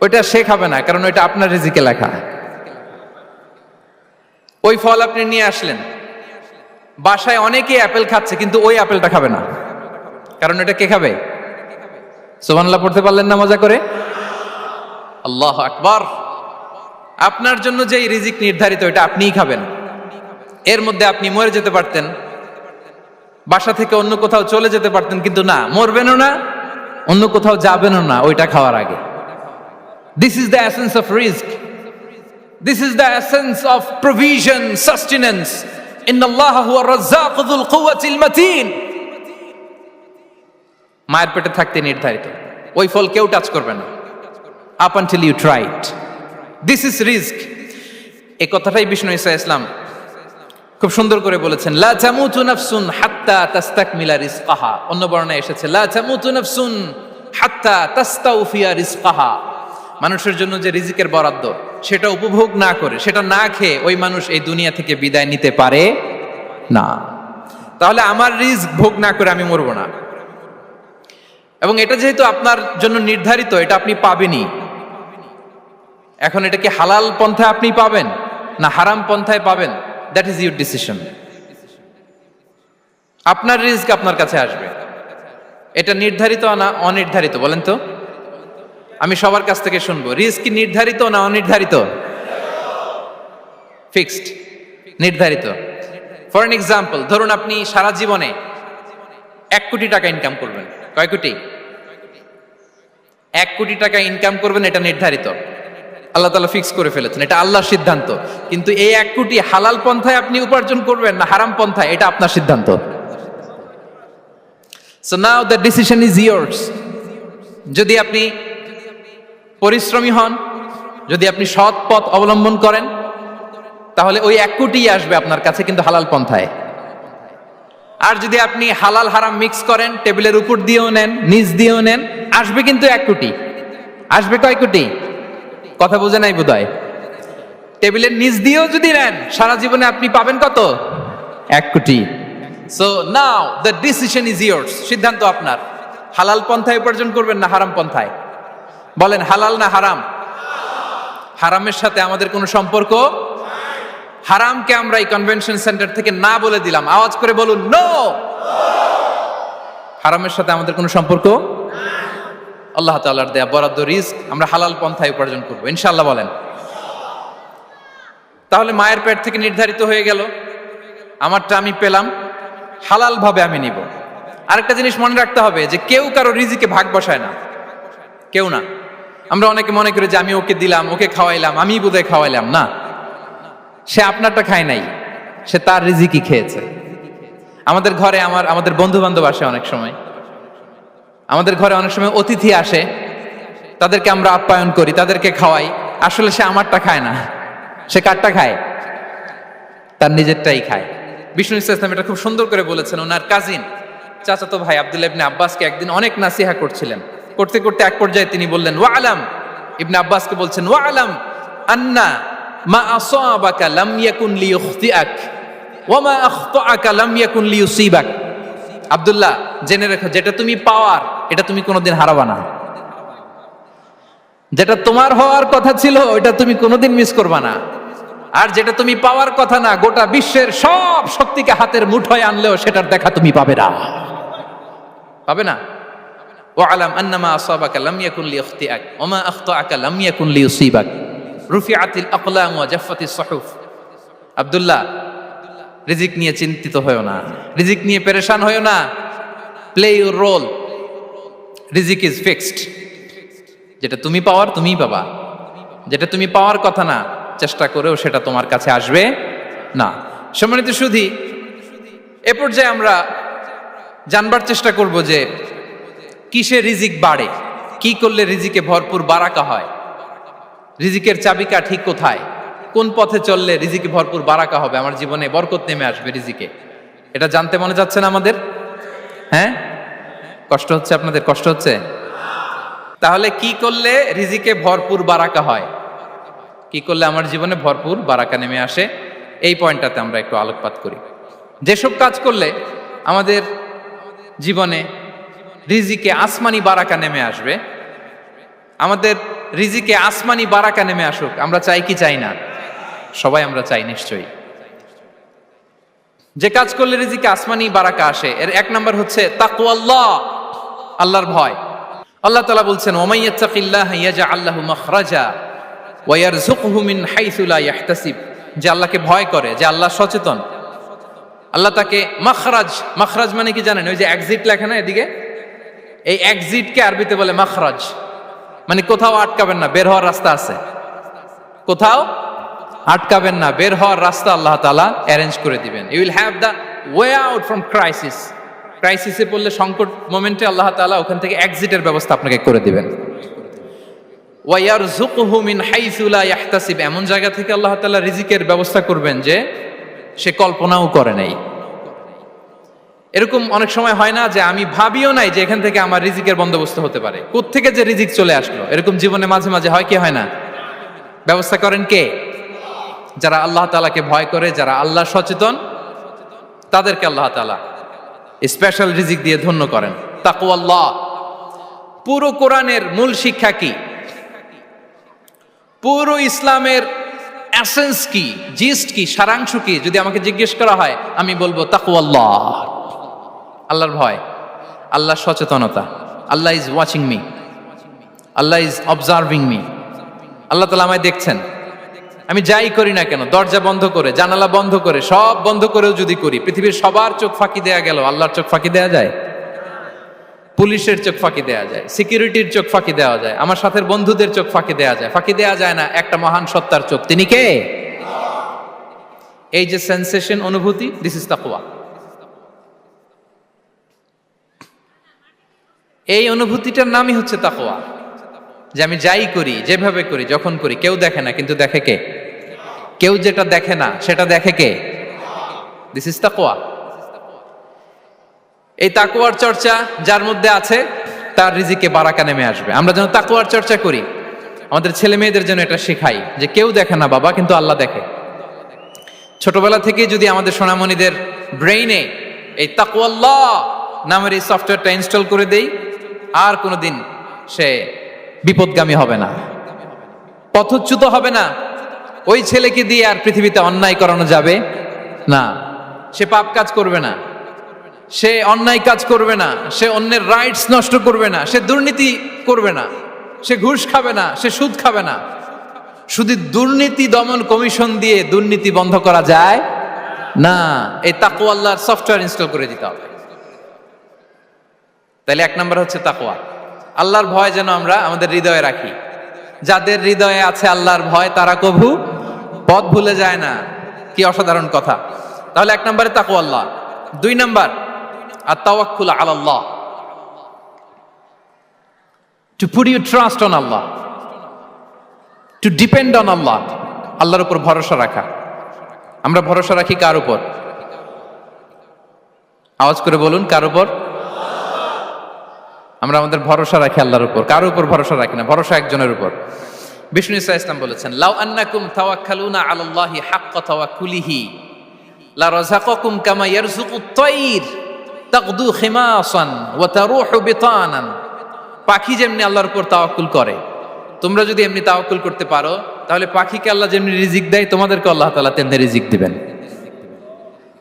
ওইটা সে খাবে না, কারণ ওইটা আপনার রিজিকে লেখা। ওই ফল আপনি নিয়ে আসলেন, বাসায় অনেকেই অ্যাপেল খাচ্ছে, কিন্তু ওই অ্যাপেলটা খাবে না, কারণ এটা কে খাবে? সুবহানাল্লাহ পড়তে পারলেন না মজা করে? আল্লাহু আকবার। আপনার জন্য যে রিজিক নির্ধারিত, এটা আপনিই খাবেন। এর মধ্যে আপনি মরে যেতে পারতেন, বাসা থেকে অন্য কোথাও চলে যেতে পারতেন, কিন্তু না, মরবেনও না, অন্য কোথাও যাবেনও না ওইটা খাওয়ার আগে। This is the essence of risk, this is the essence of provision, sustenance. ইন্নাল্লাহা হুয়া রাজ্জাকু যুল কুওয়াতিল মাতিন। মায়ের পেটে থাকতে নির্ধারিত, ওই ফল কেউ টাচ করবে না up until you try it. This is risk. এই কথাটাই বিষ্ণু ঈসা ইসলাম খুব সুন্দর করে বলেছেন, লা তামুতু নাফসুন হাত্তা তাস্তাকমিলা রিজকাহা। অন্য বর্ণনায় এসেছে লা তামুতু নাফসুন হাত্তা তাস্তাউফিয়া রিজকাহা। মানুষের জন্য যে রিজিকের বরাদ্দ, সেটা উপভোগ না করে, সেটা না খেয়ে ওই মানুষ এই দুনিয়া থেকে বিদায় নিতে পারে না। তাহলে আমার রিস্ক ভোগ না করে আমি মরবো না, এবং এটা যেহেতু আপনার জন্য নির্ধারিত, এটা আপনি পাবেনই। এখন এটা কি হালাল পন্থায় আপনি পাবেন না হারাম পন্থায় পাবেন, দ্যাট ইজ ইউর ডিসিশন। আপনার রিস্ক আপনার কাছে আসবে। এটা নির্ধারিত না অনির্ধারিত? বলেন তো, আমি সবার কাছ থেকে শুনবো, রিস্ক কি নির্ধারিত না অনির্ধারিত? ফিক্সড, নির্ধারিত। ফর এন এক্সাম্পল, ধরুন আপনি সারা জীবনে 1 কোটি টাকা ইনকাম করবেন। কয় কোটি? 1 কোটি টাকা ইনকাম করবেন, এটা নির্ধারিত, আল্লাহ তাআলা ফিক্স করে ফেলেছেন, এটা আল্লাহর সিদ্ধান্ত। কিন্তু এই 1 কোটি হালাল পন্থায় আপনি উপার্জন করবেন না হারাম পন্থায়, এটা আপনার সিদ্ধান্ত। So now the decision is years. যদি আপনি পরিশ্রমী হন, যদি আপনি সৎ পথ অবলম্বন করেন, তাহলে ওই 1 কোটি আসবে আপনার কাছে, কিন্তু হালাল পন্থায়। আর যদি আপনি হালাল হারাম মিক্স করেন, টেবিলের উপর দিয়েও নেন, নিচ দিয়েও নেন, আসবে কিন্তু 1 কোটি। আসবে কয় কোটি? কথা বুঝে নাই বোধহয়। টেবিলের নিচ দিয়েও যদি নেন, সারা জীবনে আপনি পাবেন কত? 1 কোটি। So now the decision is years. সিদ্ধান্ত আপনার। হালাল পন্থায় উপার্জন করবেন না হারাম পন্থায়? বলেন, হালাল না হারাম? হারামের সাথে আমাদের কোনো সম্পর্ক? হারামকে আমরা এই কনভেনশন সেন্টার থেকে না বলে দিলাম, আওয়াজ করে বলুন নো। হারামের সাথে আমাদের কোনো সম্পর্ক? আল্লাহ তাআলার দেয়া বরাদ্দ রিস্ক আমরা হালাল পন্থায় উপার্জন করবো ইনশাআল্লাহ। বলেন। তাহলে মায়ের পেট থেকে নির্ধারিত হয়ে গেল, আমারটা আমি পেলাম, হালাল ভাবে আমি নিব। আরেকটা জিনিস মনে রাখতে হবে যে কেউ কারো রিজিকে ভাগ বসায় না, কেউ না। আমরা অনেকে মনে করি যে আমি ওকে দিলাম, ওকে খাওয়াইলাম, আমি বোধহয় খাওয়াইলাম। না, সে আপনারটা খায় নাই, সে তার রিজিকই খেয়েছে। আমাদের ঘরে আমাদের বন্ধু বান্ধব আসে, অনেক সময় আমাদের ঘরে অনেক সময় অতিথি আসে, তাদেরকে আমরা আপ্যায়ন করি, তাদেরকে খাওয়াই। আসলে সে আমারটা খায় না, সে কারটা খায়? তার নিজেরটাই খায়। বিষ্ণু ইসলাম এটা খুব সুন্দর করে বলেছেন। ওনার কাজিন, চাচাতো ভাই আব্দুল্লাহ ইবনে আব্বাসকে একদিন অনেক নাসিহা করছিলেন। করতে করতে এক পর্যায়ে তিনি বললেন, ওয়া আলাম, ইবনে আব্বাসকে বলছেন, ওয়া আলাম আন্না মা আসাবাকা লাম ইয়াকুন লিইখতিআক ওয়া মা আখতাআকা লাম ইয়াকুন লিইউসিবাক। আব্দুল্লাহ, জেনে রেখো, যেটা তুমি পাওয়ার এটা তুমি কোনোদিন হারাবা না। যেটা তোমার হওয়ার কথা ছিল ওইটা তুমি কোনোদিন মিস করবা না, আর যেটা তুমি পাওয়ার কথা না, গোটা বিশ্বের সব শক্তিকে হাতের মুঠোয় আনলেও সেটার দেখা তুমি পাবে না, পাবে না। ওয়ালাম আন্নামা আসাবাকা লাম ইয়াকুন লিয়াখতিআক ওয়া মা আখতাআকা লাম ইয়াকুন লিয়ুসিবাক রুফিআতিল আকলাম ওয়া জাফফাতিস সুহুফ। আব্দুল্লাহ, রিজিক নিয়ে চিন্তিত হয়ো না, রিজিক নিয়ে পেরেশান হয়ো না। প্লে ইউর রোল, রিজিক ইজ ফিক্সড। যেটা তুমি পাওয়ার তুমিই পাবা, যেটা তুমি পাওয়ার কথা না চেষ্টা করেও সেটা তোমার কাছে আসবে না। সম্মানিত সুধী, এ পর্যায়ে আমরা জানবার চেষ্টা করব যে কিসে রিজিক বাড়ে, কি করলে রিজিকে ভরপুর বারাকা হয়, রিজিকের চাবিকাঠি কোথায়, কোন পথে চললে রিজিকে ভরপুর বারাকা হবে, আমার জীবনে বরকত নেমে আসবে রিজিকে। এটা জানতে মনে যাচ্ছে না আমাদের? হ্যাঁ, কষ্ট হচ্ছে আপনাদের? কষ্ট হচ্ছে? তাহলে কি করলে রিজিকে ভরপুর বারাকা হয়, কি করলে আমার জীবনে ভরপুর বারাকা নেমে আসে, এই পয়েন্টটাতে আমরা একটু আলোকপাত করি। যেসব কাজ করলে আমাদের জীবনে রিজিকে আসমানি বারাকা নেমে আসবে, আমাদের রিজিকে আসমানি বারাকা নেমে আসুক, আমরা চাই কি চাই না? সবাই আমরা চাই নিশ্চয়ই। যে কাজ করলে রিজিকে আসমানি বারাকা আসে, এর এক নাম্বার হচ্ছে তাকওয়াল্লাহ, আল্লাহর ভয়। আল্লাহ তাআলা বলছেন, ওমাই ইয়াত্তাকিল্লাহা ইয়াজআল লাহু মাখরাজা ওয়া ইয়ারযুকহু মিন হাইসু লা ইয়াহতাসিব। যে আল্লাহকে ভয় করে, যে আল্লাহ সচেতন, আল্লাহ তাকে মাখরাজ, মাখরাজ মানে কি জানেন? ওই যে এক্সিট লেখা না এদিকে, এই এক্সিটকে আরবিতে বলে মাখরাজ, মানে কোথাও আটকাবেন না, বের হওয়ার রাস্তা আছে, কোথাও আটকাবেন না, বের হওয়ার রাস্তা আল্লাহ তাআলা অ্যারেঞ্জ করে দিবেন। You will have the way out from crisis. ক্রাইসিসে পড়লে, সংকট মোমেন্টে আল্লাহ তাআলা ওখান থেকে এক্সিটের ব্যবস্থা আপনাকে করে দিবেন। ওয়া ইয়ারযুকহু মিন হাইসু লা ইয়াহতাসিব, এমন জায়গা থেকে আল্লাহ তাআলা রিজিকের ব্যবস্থা করবেন যে সে কল্পনাও করে নাই। এরকম অনেক সময় হয় না যে আমি ভাবিও নাই যে এখান থেকে আমার রিজিকের বন্দোবস্ত হতে পারে, কোত্থেকে যে রিজিক চলে আসলো। এরকম জীবনে মাঝে মাঝে হয় কি হয় না? ব্যবস্থা করেন কে? যারা আল্লাহ তাআলাকে ভয় করে, যারা আল্লাহ সচেতন, তাদেরকে আল্লাহ তাআলা স্পেশাল রিজিক দিয়ে ধন্য করেন। তাকওয়াল্লাহ। পুরো কোরআনের মূল শিক্ষা কি? পুরো ইসলামের এসেন্স কি, জিস্ট কি, সারাংশ কি যদি আমাকে জিজ্ঞেস করা হয়, আমি বলবো তাকওয়াল্লাহ, আল্লাহর ভয়, আল্লাহর সচেতনতা। Allah is watching me, Allah is observing me. Allah তাআলা আমায় দেখছেন, আমি যাই করি না কেন, দরজা বন্ধ করে, জানালা বন্ধ করে, সব বন্ধ করেও যদি করি, পৃথিবীর সবার চোখ ফাঁকি দেয়া গেল, আল্লাহর চোখ ফাঁকি দেয়া যায়? পুলিশের চোখ ফাঁকি দেয়া যায়, সিকিউরিটির চোখ ফাঁকি দেওয়া যায়, আমার সাথের বন্ধুদের চোখ ফাঁকি দেয়া যায়, ফাঁকি দেয়া যায় না একটা মহান সত্তার চোখ। তিনি কে? এই যে সেন্সেশন, অনুভূতি, দিস ইজ তাকওয়া। এই অনুভূতিটার নামই হচ্ছে তাকওয়া, যে আমি যাই করি, যেভাবে করি, যখন করি, কেউ দেখে না কিন্তু দেখে কে? কেউ যেটা দেখে না সেটা দেখে কে? দিস ইজ তাকওয়া। এই তাকওয়ার চর্চা যার মধ্যে আছে তার রিজিকে বারাকা নেমে আসবে। আমরা যেন তাকওয়ার চর্চা করি, আমাদের ছেলে মেয়েদের যেন এটা শেখাই যে কেউ দেখে না বাবা, কিন্তু আল্লাহ দেখে। ছোটবেলা থেকেই যদি আমাদের সোনামণিদের ব্রেইনে এই তাকওয়াল্লাহ নামের এই সফটওয়্যারটা ইনস্টল করে দেই, আর কোনোদিন সে বিপদগামী হবে না, পথচ্যুত হবে না। ওই ছেলেকে দিয়ে আর পৃথিবীতে অন্যায় করানো যাবে না, সে পাপ কাজ করবে না, সে অন্যায় কাজ করবে না, সে অন্যের রাইটস নষ্ট করবে না, সে দুর্নীতি করবে না, সে ঘুষ খাবে না, সে সুদ খাবে না। শুধু দুর্নীতি দমন কমিশন দিয়ে দুর্নীতি বন্ধ করা যায় না, এই তাকওয়া আল্লাহর সফটওয়্যার ইনস্টল করে দিতে হবে। তাহলে এক নম্বর হচ্ছে তাকওয়া। আল্লাহর ভয় যেন আমরা আমাদের হৃদয়ে রাখি। যাদের হৃদয়ে আছে আল্লাহর ভয়, তারা কভু পথ ভুলে যায় না। কি অসাধারণ কথা! তাহলে এক নম্বরে তাকওয়া আল্লাহ। দুই নম্বর আত-তাওয়াক্কুল আলাল্লাহ, to put your trust on Allah, to depend on Allah, আল্লাহর উপর ভরসা রাখা। আমরা ভরসা রাখি কার উপর? আওয়াজ করে বলুন, কার উপর? আমরা আমাদের ভরসা রাখি আল্লাহর উপর, কার উপর ভরসা রাখি না, ভরসা একজনের উপর। বিষ্ণু ইসা ইসলাম বলেছেন, লাউ আন্নাকুম তাওয়াক্কালুনা আলাল্লাহি হাক্কা তাওয়াক্কুলিহি লা রাযাকাকুম কামা ইয়ারযুকুত তায়র তাগদু খিমাসান ওয়া তারুহু বিতানান। পাখি যেমনি আল্লাহর উপর তাওয়াক্কুল করে, তোমরা যদি এমনি তাওয়াক্কুল করতে পারো তাহলে পাখিকে আল্লাহ যেমনি রিজিক দেয় তোমাদেরকে আল্লাহ তাআলা তেমনি রিজিক দিবেন।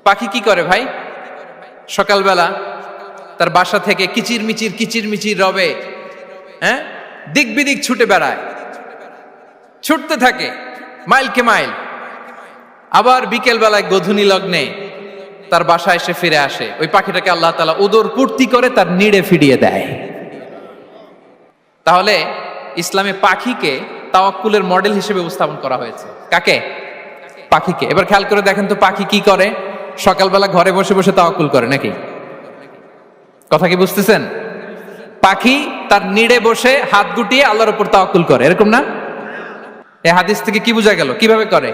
পাখি কি করে ভাই? সকালবেলা তার বাসা থেকে কিচির মিচির রবে, হ্যাঁ, দিক বিদিক ছুটে বেড়ায়, ছুটতে থাকে মাইলকে মাইল। আবার বিকেল বেলায় গোধূলি লগ্নে তার বাসায় এসে ফিরে আসে। ওই পাখিটাকে আল্লাহ তাআলা উদর পূর্তি করে তার নিড়ে ফিরিয়ে দেয়। তাহলে ইসলামে পাখিকে তাওয়াক্কুলের মডেল হিসেবে উপস্থাপন করা হয়েছে। কাকে? পাখিকে। এবার খেয়াল করে দেখেন তো পাখি কি করে? সকালবেলা ঘরে বসে বসে তাওয়াক্কুল করে নাকি? কথা কি বুঝতেছেন? পাখি তার নিড়ে বসে হাত গুটিয়ে আল্লাহর উপর তাওয়াক্কুল করে, এরকম না? এই হাদিস থেকে কি বোঝা গেল? কিভাবে করে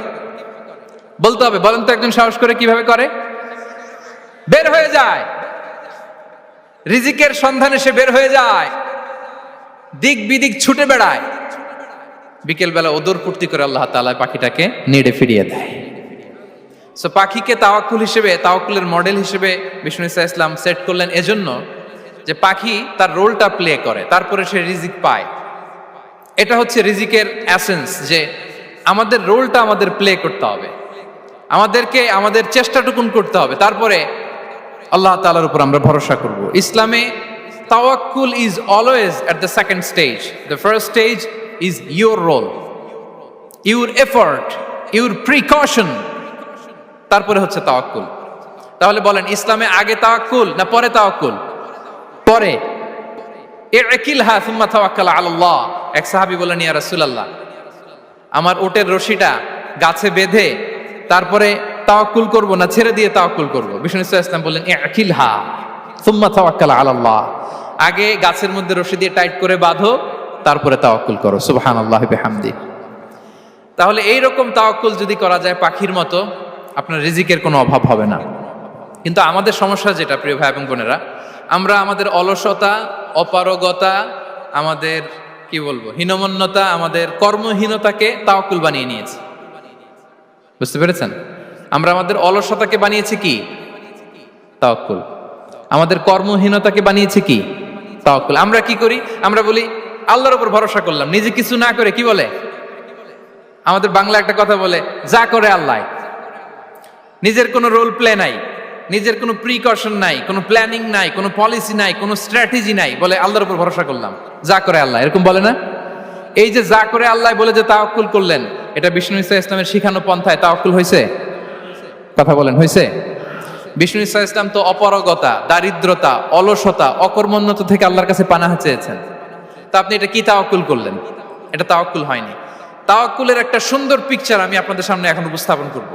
বলতে হবে, বলেন তো একজন সাহস করে কিভাবে করে? বের হয়ে যায়, রিজিকের সন্ধানে সে বের হয়ে যায়, দিক বিদিক ছুটে বেড়ায়, বিকেল বেলা ওদর পূর্তি করে আল্লাহ তাআলা পাখিটাকে নিড়ে ফিরিয়ে দেয়। সো পাখিকে তাওয়াক্কুল হিসেবে, তাওয়াক্কুলের মডেল হিসেবে বিষ্ণু ঈসা ইসলাম সেট করলেন এজন্য যে পাখি তার রোলটা প্লে করে, তারপরে সে রিজিক পায়। এটা হচ্ছে রিজিকের এসেন্স, যে আমাদের রোলটা আমাদের প্লে করতে হবে, আমাদেরকে আমাদের চেষ্টাটুকুন করতে হবে, তারপরে আল্লাহ তাআলার উপর আমরা ভরসা করব। ইসলামে তাওয়াক্কুল is always at the second stage. The first stage is your role, your effort, your precaution, তারপরে হচ্ছে তাওয়াক্কুল। তাহলে বলেন ইসলামে আগে তাওয়াক্কুল না পরে তাওয়াক্কুল? পরে। ইকিলহা সুম্মা তাওয়াক্কাল আলাল্লাহ। এক সাহাবী বলেন, ইয়া রাসূলুল্লাহ, আমার ওটের রশিটা গাছে বেঁধে তারপরে তাওয়াক্কুল করব না ছেড়ে দিয়ে তাওয়াক্কুল করব? বিষ্ণু ইসলাম বললেন, ইকিলহা সুম্মা তাওয়াক্কাল আলাল্লাহ। আগে গাছের মধ্যে রশি দিয়ে টাইট করে বাঁধো, তারপরে তাওয়াক্কুল করো। সুবহানাল্লাহি বিহামদি। তাহলে এইরকম তাওয়াক্কুল যদি করা যায় পাখির মতো, আপনার রিজিকের কোনো অভাব হবে না। কিন্তু আমাদের সমস্যা যেটা, প্রিয় ভাই এবং বোনেরা, আমরা আমাদের অলসতা, অপারগতা, আমাদের কি বলবো হীনমন্যতা, আমাদের কর্মহীনতাকে তাওয়াক্কুল বানিয়ে নিয়েছি। বুঝতে পেরেছেন? আমরা আমাদের অলসতাকে বানিয়েছি কি? তাওয়াক্কুল। আমাদের কর্মহীনতাকে বানিয়েছি কি? তাওয়াক্কুল। আমরা কি করি? আমরা বলি আল্লাহর উপর ভরসা করলাম, নিজে কিছু না করে। কি বলে আমাদের বাংলা একটা কথা বলে, যা করে আল্লাহ। নিজের কোনো রোল প্লে নাই, নিজের কোনো প্রিকশন নাই, কোনো প্ল্যানিং নাই, কোনো পলিসি নাই, কোনো স্ট্র্যাটেজি নাই, বলে আল্লাহর উপর ভরসা করলাম, যা করে আল্লাহ। এরকম বলে না? এই যে যা করে আল্লাহ বলে যে তাওয়াক্কুল করলেন, এটা বিষ্ণু ঈসা ইসলামের শিখানো পন্থায় তাওয়াক্কুল হয়েছে? কথা বলেন, হয়েছে? বিষ্ণু ঈসা ইসলাম তো অপারগতা, দারিদ্রতা, অলসতা, অকর্মণ্যতা থেকে আল্লাহর কাছে পানাহ চেয়েছেন। তা আপনি এটা কি তাওয়াক্কুল করলেন? এটা তাওয়াক্কুল হয়নি। তাওয়াক্কুলের একটা সুন্দর পিকচার আমি আপনাদের সামনে এখন উপস্থাপন করব,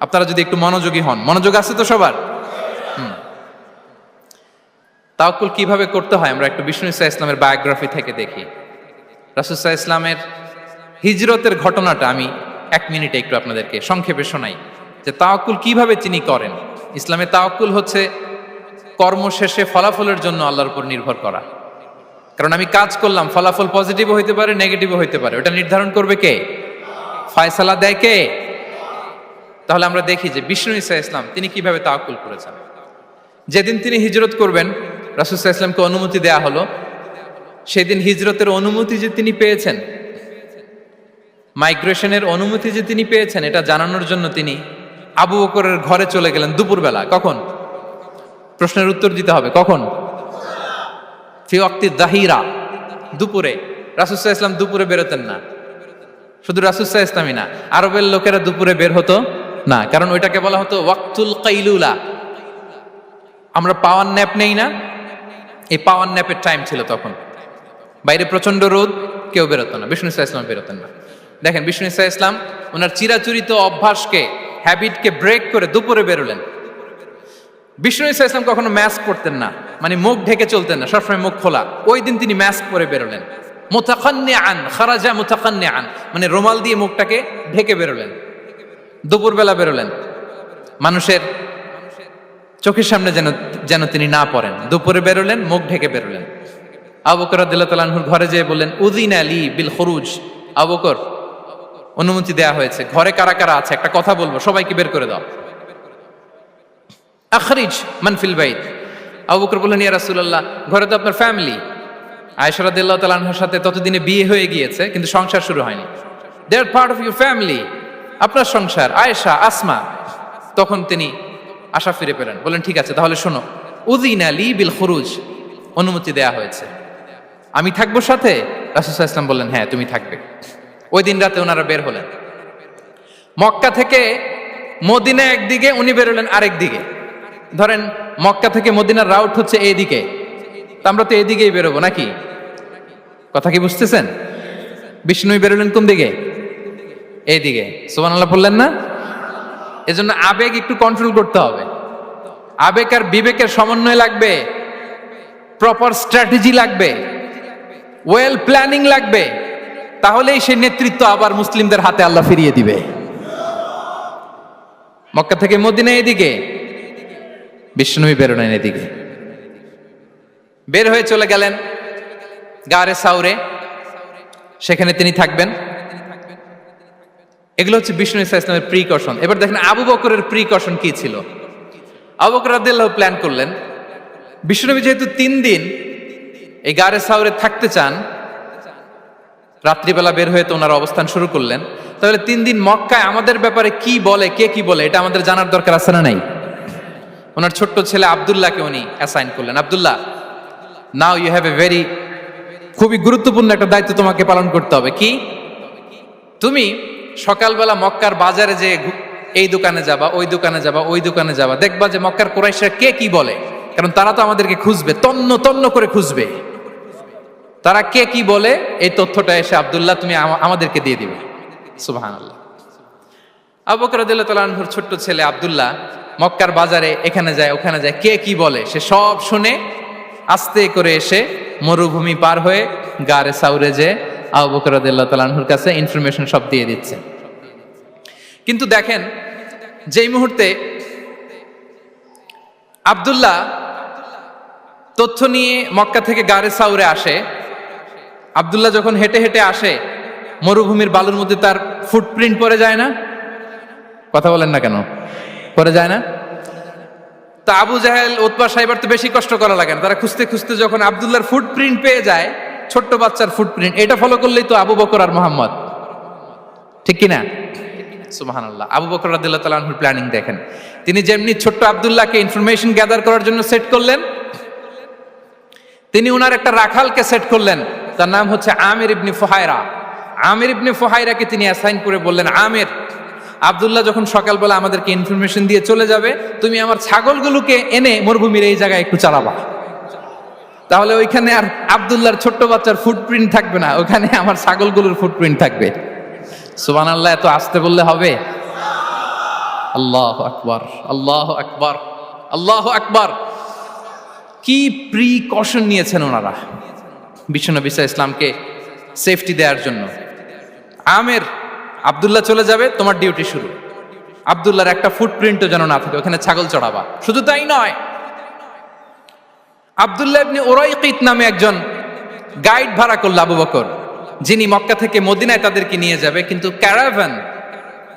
আপনারা যদি একটু মনোযোগী হন। মনোযোগ আছে তো সবার? তাওয়াক্কুল কিভাবে করতে হয় আমরা একটু বিষ্ণু ঈসা ইসলামের বায়োগ্রাফি থেকে দেখি। রাসূল সাল্লাল্লাহু আলাইহি ইসলামের হিজরতের ঘটনাটা আমি 1 মিনিটে একটু আপনাদেরকে সংক্ষেপে শোনাই, যে তাওয়াক্কুল কিভাবে তিনি করেন। ইসলামে তাওয়াক্কুল হচ্ছে কর্ম শেষে ফলাফলের জন্য আল্লাহর উপর নির্ভর করা। কারণ আমি কাজ করলাম, ফলাফল পজিটিভও হইতে পারে, নেগেটিভও হইতে পারে, ওটা নির্ধারণ করবে কে? ফয়সালা দেয় কে? তাহলে আমরা দেখি যে বিষ্ণু ঈসা ইসলাম তিনি কিভাবে তাওয়াক্কুল করেছেন। যেদিন তিনি হিজরত করবেন, রাসূল সাল্লাল্লাহু আলাইহি ওয়াসাল্লামকে অনুমতি দেয়া হলো, সেদিন হিজরতের অনুমতি যে তিনি পেয়েছেন, মাইগ্রেশনের অনুমতি যে তিনি পেয়েছেন, এটা জানানোর জন্য তিনি আবু বকরের ঘরে চলে গেলেন দুপুরবেলা। কখন? প্রশ্নের উত্তর দিতে হবে, কখন? ফি ওয়াক্তি যাহিরা, দুপুরে। রাসূল সাল্লাল্লাহু আলাইহি ওয়াসাল্লাম দুপুরে বেরোতেন না। শুধু রাসূল সাল্লাল্লাহু আলাইহি ওয়াসাল্লামই না, আরবের লোকেরা দুপুরে বের হতো না, কারণ ওইটাকে বলা হতো ওয়াক্তুল কাইলুলা। আমরা পাওয়ার ন্যাপ নেই না, এই পাওয়ার ন্যাপের টাইম ছিল তখন। বাইরে প্রচন্ড রোদ, কেউ বেরোতো না, বিষ্ণু ঈসা ইসলাম বেরোতেন না। দেখেন বিষ্ণু ঈসা ইসলাম ওনার চিরাচরিত অভ্যাসকে, হ্যাবিটকে ব্রেক করে দুপুরে বেরোলেন। বিষ্ণু ঈসা ইসলাম কখনো মাস্ক পরতেন না, মানে মুখ ঢেকে চলতেন না, সবসময় মুখ খোলা। ওই দিন তিনি মাস্ক পরে বেরোলেন। মুতাকান্নিআন, খারাজা মুতাকান্নিআন, মানে রুমাল দিয়ে মুখটাকে ঢেকে বেরোলেন, দুপুরবেলা বেরোলেন। মানুষের চোখের সামনে যেন তিনি না পড়েন, দুপুরে বেরোলেন, মুখ ঢেকে বেরোলেন। আবু বকর রাদিয়াল্লাহু তাআলা আনহুর ঘরে যেয়ে বললেন, উযিনা লি বিল খুরুজ। আবু বকর, অনুমতি দেয়া হয়েছে, ঘরে কারা কারা আছে একটা কথা বলবো, সবাইকে বের করে দাও। আখরিজ মান ফিল বাইত। আবু বকর বললেন, ইয়া রাসূলুল্লাহ, ঘরে তো আপনার ফ্যামিলি, আয়েশা রাদিয়াল্লাহু তাআলা আনহার সাথে ততদিনে বিয়ে হয়ে গিয়েছে, কিন্তু সংসার শুরু হয়নি। দে আর পার্ট অফ ইউর ফ্যামিলি, আপনার সংসার। আয়েশা, আসমা, তখন তিনি আশা ফিরে পেলেন, বলেন ঠিক আছে তাহলে শোনো, উযিনা লি বিল খুরুজ, অনুমতি দেয়া হয়েছে, আমি থাকবো সাথে? রাসূল সাল্লাল্লাহু আলাইহি ওয়াসাল্লাম বললেন হ্যাঁ তুমি থাকবে। ওই দিন রাতে ওনারা বের হলেন মক্কা থেকে মদিনা একদিকে, উনি বেরোলেন আরেক দিকে। ধরেন মক্কা থেকে মদিনার রাউট হচ্ছে এইদিকে, তা আমরা তো এদিকেই বেরোবো নাকি? কথা কি বুঝতেছেন? বিষ্ণু বেরোলেন কোন দিকে? এইদিকে। সুবহানাল্লাহ বললেন না? এজন্য আবেগ একটু কন্ট্রোল করতে হবে। আবেগ আর বিবেকের সমন্বয় লাগবে, প্রপার স্ট্র্যাটেজি লাগবে, ওয়েল প্ল্যানিং লাগবে, তাহলেই সেই নেতৃত্ব আবার মুসলিমদের হাতে আল্লাহ ফিরিয়ে দিবে। মক্কা থেকে মদিনা এদিকে, বিশ্বনবী বেরোলেন এদিকে। বের হয়ে চলে গেলেন গারে সাউরে, সেখানে তিনি থাকবেন। এগুলো হচ্ছে বিষ্ণু ইসলামের প্রিকশন। এবার দেখেন আবু বকরের প্রিকশন কি ছিল। আবু বকর রাদিয়াল্লাহু প্ল্যান করলেন, বিশ্বনবী যেহেতু 3 দিন এই গারে সাউরে থাকতে চান, রাত্রিবেলা বের হয়ে তো ওনারা অবস্থান শুরু করলেন, তাহলে 3 দিন মক্কায় আমাদের ব্যাপারে কি বলে, কে কি বলে, এটা আমাদের জানার দরকার আছে না নাই? ওনার ছোট্ট ছেলে আব্দুল্লাহকে উনি অ্যাসাইন করলেন। Abdullah, now you have a very, খুবই গুরুত্বপূর্ণ একটা দায়িত্ব তোমাকে পালন করতে হবে। কি? তুমি সকালবেলা মক্কার বাজারে যে এই দোকানে যাবা, ওই দোকানে যাবা, ওই দোকানে যাবা, দেখবা যে মক্কার কুরাইশরা কে কি বলে, কারণ তারা তো আমাদেরকে খুঁজবে, তন্ন তন্ন করে খুঁজবে। তারা কে কি বলে এই তথ্যটা এসে আব্দুল্লাহ তুমি আমাদেরকে দিয়ে দিবে। সুবহানাল্লাহ। আবু বকর রাদিয়াল্লাহু তাআলা আনহুর ছোট্ট ছেলে আব্দুল্লাহ মক্কার বাজারে এখানে যায় ওখানে যায়, কে কি বলে সে সব শুনে আস্তে করে এসে মরুভূমি পার হয়ে গারে সাউরে যে আবু বকর রাদিয়াল্লাহু তাআলা আনহুর কাছে ইনফরমেশন সব দিয়ে দিচ্ছে। কিন্তু দেখেন যেই মুহূর্তে আব্দুল্লাহ তথ্য নিয়ে মক্কা থেকে গারে সাউরে আসে, আব্দুল্লাহ যখন হেঁটে হেঁটে আসে মরুভূমির বালুর মধ্যে তার ফুটপ্রিন্ট পড়ে যায় না? কথা বলেন না কেন? পড়ে যায় না? তা আবু জাহেল, উতবা সাইবার তো বেশি কষ্ট করা লাগে না, তারা খুঁজতে খুঁজতে যখন আব্দুল্লাহর ফুটপ্রিন্ট পেয়ে যায়, ছোট্ট বাচ্চার ফুটপ্রিন্ট, এটা ফলো করলেই তো আবু বকর আর মুহাম্মদ, ঠিক কিনা? সুবহানাল্লাহ। আবু বকর রাদিয়াল্লাহু তাআলা আনহুর প্ল্যানিং দেখেন, তিনি যেমনি ছোট্ট আব্দুল্লাহকে ইনফরমেশন গ্যাদার করার জন্য সেট করলেন, তিনি উনার একটা রাখালকে সেট করলেন, তার নাম হচ্ছে আমির ইবনে ফুহায়রা। আমির ইবনে ফুহায়রাকে তিনি অ্যাসাইন করে বললেন, আমির, আব্দুল্লাহ যখন সকালবেলা আমাদেরকে ইনফরমেশন দিয়ে চলে যাবে, তুমি আমার ছাগলগুলোকে এনে মরুভূমির এই জায়গায় একটু চালাবা, তাহলে ওইখানে আর আব্দুল্লাহর ছোট্ট বাচ্চার ফুটপ্রিন্ট থাকবে না, ওখানে আমার ছাগলগুলোর ফুটপ্রিন্ট থাকবে। সুবহানাল্লাহ। এত আসতে বললে হবে? আল্লাহু আকবার, আল্লাহু আকবার, আল্লাহু আকবার। কি প্রিকশন নিয়েছেন ওনারা বিশ্বনবী সাল্লাল্লাহু আলাইহি ইসলামকে সেফটি দেওয়ার জন্য। আমের, আব্দুল্লাহ চলে যাবে, তোমার ডিউটি শুরু, আব্দুল্লাহর একটা ফুটপ্রিন্টও যেন না থাকে, ওখানে ছাগল চড়াবা। শুধু তাই নয়, আব্দুল্লাহ ইবনে উরাইকিত নামে একজন গাইড ভাড়া করল আবু বকর, যিনি মক্কা থেকে মদিনায় তাদেরকে নিয়ে যাবে, কিন্তু ক্যারাভান,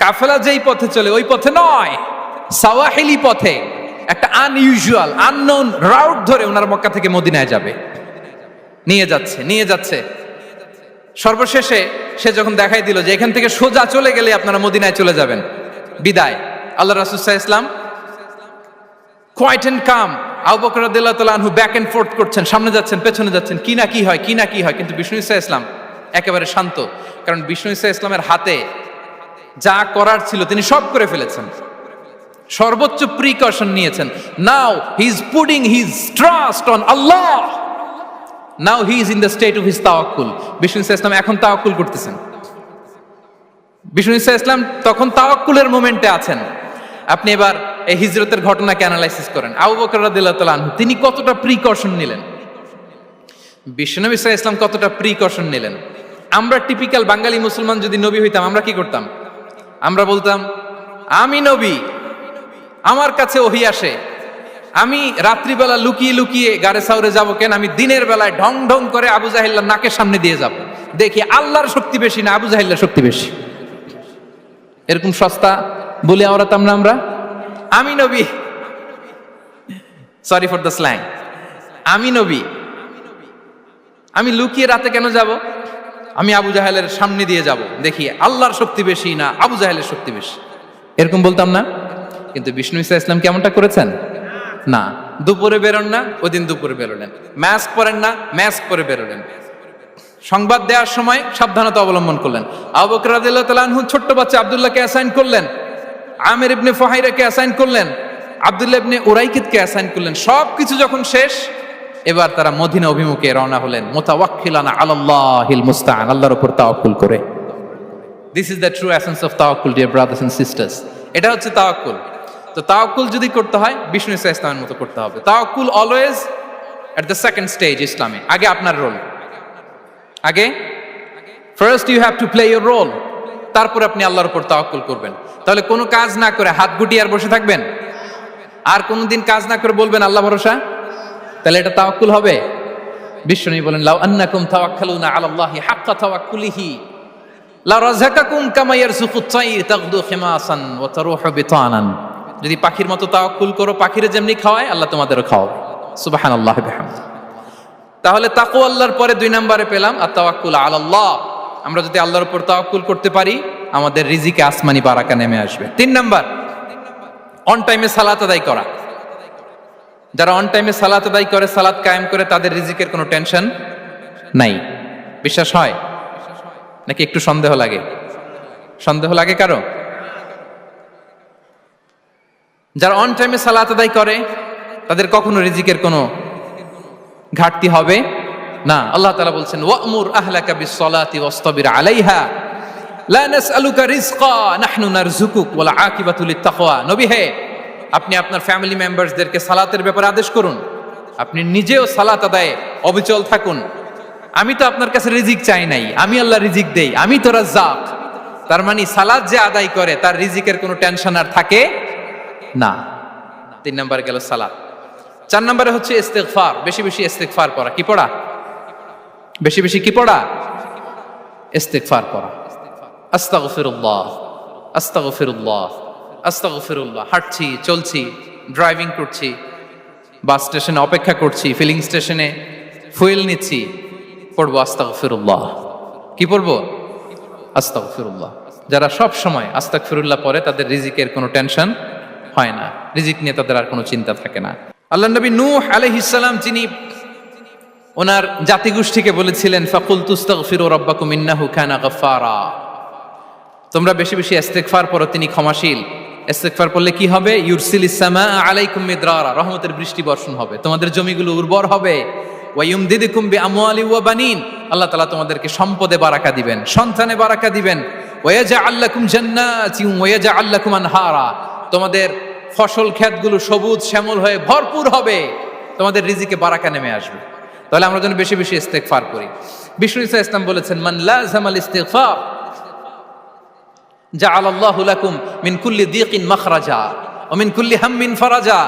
কাফেলা যেই পথে চলে ওই পথে নয়, সাওয়াহিলি পথে, একটা আনইউজুয়াল আননোন রাউট ধরে ওনারা মক্কা থেকে মদিনায় যাবে। নিয়ে যাচ্ছে সর্বশেষে সে যখন দেখাই দিল যে এখান থেকে সোজা চলে গেলে আপনারা মদিনায় চলে যাবেন, বিদায়। আল্লাহ রাসূল সাল্লাল্লাহু আলাইহি ওয়াসাল্লাম কোয়াইট এন্ড কাম, আবু বকর রাদিয়াল্লাহু তাআলা আনহু ব্যাক এন্ড ফোর্থ করছেন, সামনে যাচ্ছেন পেছনে যাচ্ছেন, কি না কি হয়, কিন্তু বিষ্ণু সাল্লাল্লাহু আলাইহি ওয়াসাল্লাম একেবারে শান্ত, কারণ বিষ্ণু সাল্লাল্লাহু আলাইহি ওয়াসাল্লামের হাতে যা করার ছিল তিনি সব করে ফেলেছেন, সর্বোচ্চ প্রিকশন নিয়েছেন। Now he is putting his trust on Allah, now he is in the state of his তাওয়াক্কুল। বিষ্ণু সাল্লাল্লাহু আলাইহি ওয়াসাল্লাম এখন তাওয়াক্কুল করতেছেন, বিষ্ণু সাল্লাল্লাহু আলাইহি ওয়াসাল্লাম তখন তাওয়াক্কুলের মোমেন্টে আছেন। আপনি এবার এই হিজরতের ঘটনাকে অ্যানালাইসিস করেন, আবু বকর রাদিয়াল্লাহু তাআলা আনহু তিনি কতটা প্রিকশন নিলেন, বিশ্বনবী সাল্লাল্লাহু আলাইহি ওয়াসাল্লাম কতটা প্রিকশন নিলেন। আমরা টিপিক্যাল বাঙালি মুসলমান যদি নবী হইতাম আমরা কি করতাম? আমরা বলতাম আমি নবী, আমার কাছে ওহী আসে, আমি রাত্রিবেলা লুকিয়ে লুকিয়ে গারে সাউরে যাব কেন, আমি দিনের বেলায় ঢং ঢং করে আবু জাহিল্লার নাকের সামনে দিয়ে যাব, দেখি আল্লাহর শক্তি বেশি না আবু জাহিল্লার শক্তি বেশি। এরকম সস্তা বলে আওড়াতাম না আমরা, আমি নবী, সরি ফর দ্য স্ল্যাং, আমি নবী, আমি লুকিয়ে রাতে কেন যাব? আমি আবু জাহেলের সামনে দিয়ে যাব, দেখি আল্লাহর শক্তি বেশি না আবু জাহেলের শক্তি বেশি, এরকম বলতাম না? কিন্তু বিষ্ণু ঈসা ইসলাম কেমনটা করেছেন? না, দুপুরে বেরোন না, ওই দিন দুপুরে বেরোলেন। মাস্ক পরেন না, মাস্ক পরে বেরোলেন। সংবাদ দেওয়ার সময় সাবধানতা অবলম্বন করলেন। আবু বকর রাদিয়াল্লাহু তাআলা আনহু ছোট্ট বাচ্চা আব্দুল্লাহকে অ্যাসাইন করলেন, আমির ইবনে ফুহাইরাকে অ্যাসাইন করলেন, আব্দুল্লাহ ইবনে উরাইকিতকে অ্যাসাইন করলেন। সবকিছু যখন শেষ, এবার তারা মদিনা অভিমুখে রওনা হলেন, মুতাওয়াক্কিলানা আলাল্লাহিল মুস্তাআন, আল্লাহর উপর তাওয়াক্কুল করে। This is the true essence of তাওয়াক্কুল, ডিয়ার ব্রাদার্স এন্ড সিস্টার্স। এটা হচ্ছে তাওয়াক্কুল। তো তাওয়াক্কুল যদি করতে হয় বিষ্ণু ঈসা ইসলামের মতো করতে হবে। তাওয়াক্কুল always at the second stage ইসলামে। আগে আপনার রোল, আগে first you have to play your role, তারপর আপনি আল্লাহর উপর তাওয়াক্কুল করবেন। তাহলে কোনো কাজ না করে হাত গুটিয়ে আর বসে থাকবেন, আর কোনোদিন কাজ না করে বলবেন আল্লাহ ভরসা, তাহলে এটা তাওয়াক্কুল হবে? বিশ্বনবী বলেন, লাউ আন্নাকুম তাওয়াক্কালুনা আলাল্লাহি হাক্কা তাওয়াক্কুলিহি লা রাযাকাকুম কামা ইয়ারযুকুত তায়র তাগদু খিমাসান ওয়া তারুহু বিতানান। যদি পাখির মতো তাওয়াক্কুল করো, পাখিরে যেমনি খাওয়ায় আল্লাহ তোমাদেরও খাওয়াবে। সুবহানাল্লাহি বিহামদিহি। তাহলে তাকওয়া আল্লাহর পরে 2 নম্বরে পেলাম আত-তাওয়াক্কুল আলাল্লাহ। আমরা যদি আল্লাহর উপর তাওয়াক্কুল করতে পারি, আমাদের রিজিকে আসমানি বারাকা নেমে আসবে। 3 নাম্বার, অন টাইমে সালাত আদায় করা। যারা অন টাইমে সালাত আদায় করে, সালাত কায়েম করে, তাদের রিজিকের কোনো টেনশন নাই। বিশ্বাস হয় নাকি একটু সন্দেহ লাগে? সন্দেহ লাগে কারো? যারা অন টাইমে সালাত আদায় করে তাদের কখনো রিজিকের কোনো ঘাটতি হবে না। আল্লাহ তাআলা বলছেন, ওয়া'মুর আহলাকা বিস-সালাতি ওয়াসতাবির আলাইহা লা নাসআলুকা রিজকা নাহনু নারযুকুক ওয়াল আকিবাতু লিত-তাকওয়া। নবী হে, আপনি আপনার ফ্যামিলি মেম্বারসদেরকে সালাতের ব্যাপারে আদেশ করুন, আপনি নিজেও সালাত আদায়ে অবিচল থাকুন। আমি তো আপনার কাছে রিজিক চাই নাই, আমি আল্লাহ রিজিক দেই, আমি তো রাজ্জাক। তার মানে সালাত যে আদায় করে তার রিজিকের কোনো টেনশন আর থাকে না। 3 নম্বরে গেল সালাত। 4 নম্বরে হচ্ছে ইস্তিগফার, বেশি বেশি ইস্তিগফার করা। কি পড়া? বেশি বেশি কি পড়া? ইস্তিগফার করা। আস্তাগফিরুল্লাহ, আস্তাগফিরুল্লাহ, আস্তাগফিরুল্লাহ। হাঁটছি, চলছি, ড্রাইভিং করছি, বাস স্টেশনে অপেক্ষা করছি, ফিলিং স্টেশনে ফুয়েল নিচ্ছি, পড়বো আস্তাগফিরুল্লাহ। কি পড়বো? আস্তাগফিরুল্লাহ। যারা সব সময় আস্তাগফিরুল্লাহ পড়ে তাদের রিজিকের কোনো টেনশন হয় না, রিজিক নিয়ে তাদের আর কোনো চিন্তা থাকে না। আল্লাহ নবী নূহ আলাইহিস সালাম, যিনি ওনার জাতিগোষ্ঠীকে বলেছিলেন, ফাকুলতু আস্তাগফিরু রাব্বাকুম ইন্নাহু কানা গাফফারা, তোমরা বেশি বেশি ইস্তিগফার পড়ো, তিনি ক্ষমাশীল। ইস্তিগফার পড়লে কি হবে? ইউরসিলিস সামাআ আলাইকুম মিদরারা, রহমতের বৃষ্টি বর্ষণ হবে, তোমাদের জমিগুলো উর্বর হবে। ওয়া ইউমদিদুকুম বিআমওয়ালি ওয়া বানিন, আল্লাহ তাআলা তোমাদেরকে সম্পদে বারাকা দিবেন, সন্তানে বারাকা দিবেন। ওয়া ইয়াজআল লাকুম জান্নাতিন ওয়া ইয়াজআল লাকুম আনহারা, তোমাদের ফসল ক্ষেতগুলো সবুজ শ্যামল হয়ে ভরপুর হবে, তোমাদের রিজিকে বারাকা নেমে আসবে। তাহলে আমরা যেন বেশি বেশি ইস্তিগফার করি। বিষ্ণু ঈসা ইসলাম বলেছেন, মান লাযামাল ইস্তিগফার জাআলাল্লাহু লাকুম মিন কুল্লি দীকিন মাখরাজা ওয়া মিন কুল্লি হাম্মিন ফারাজা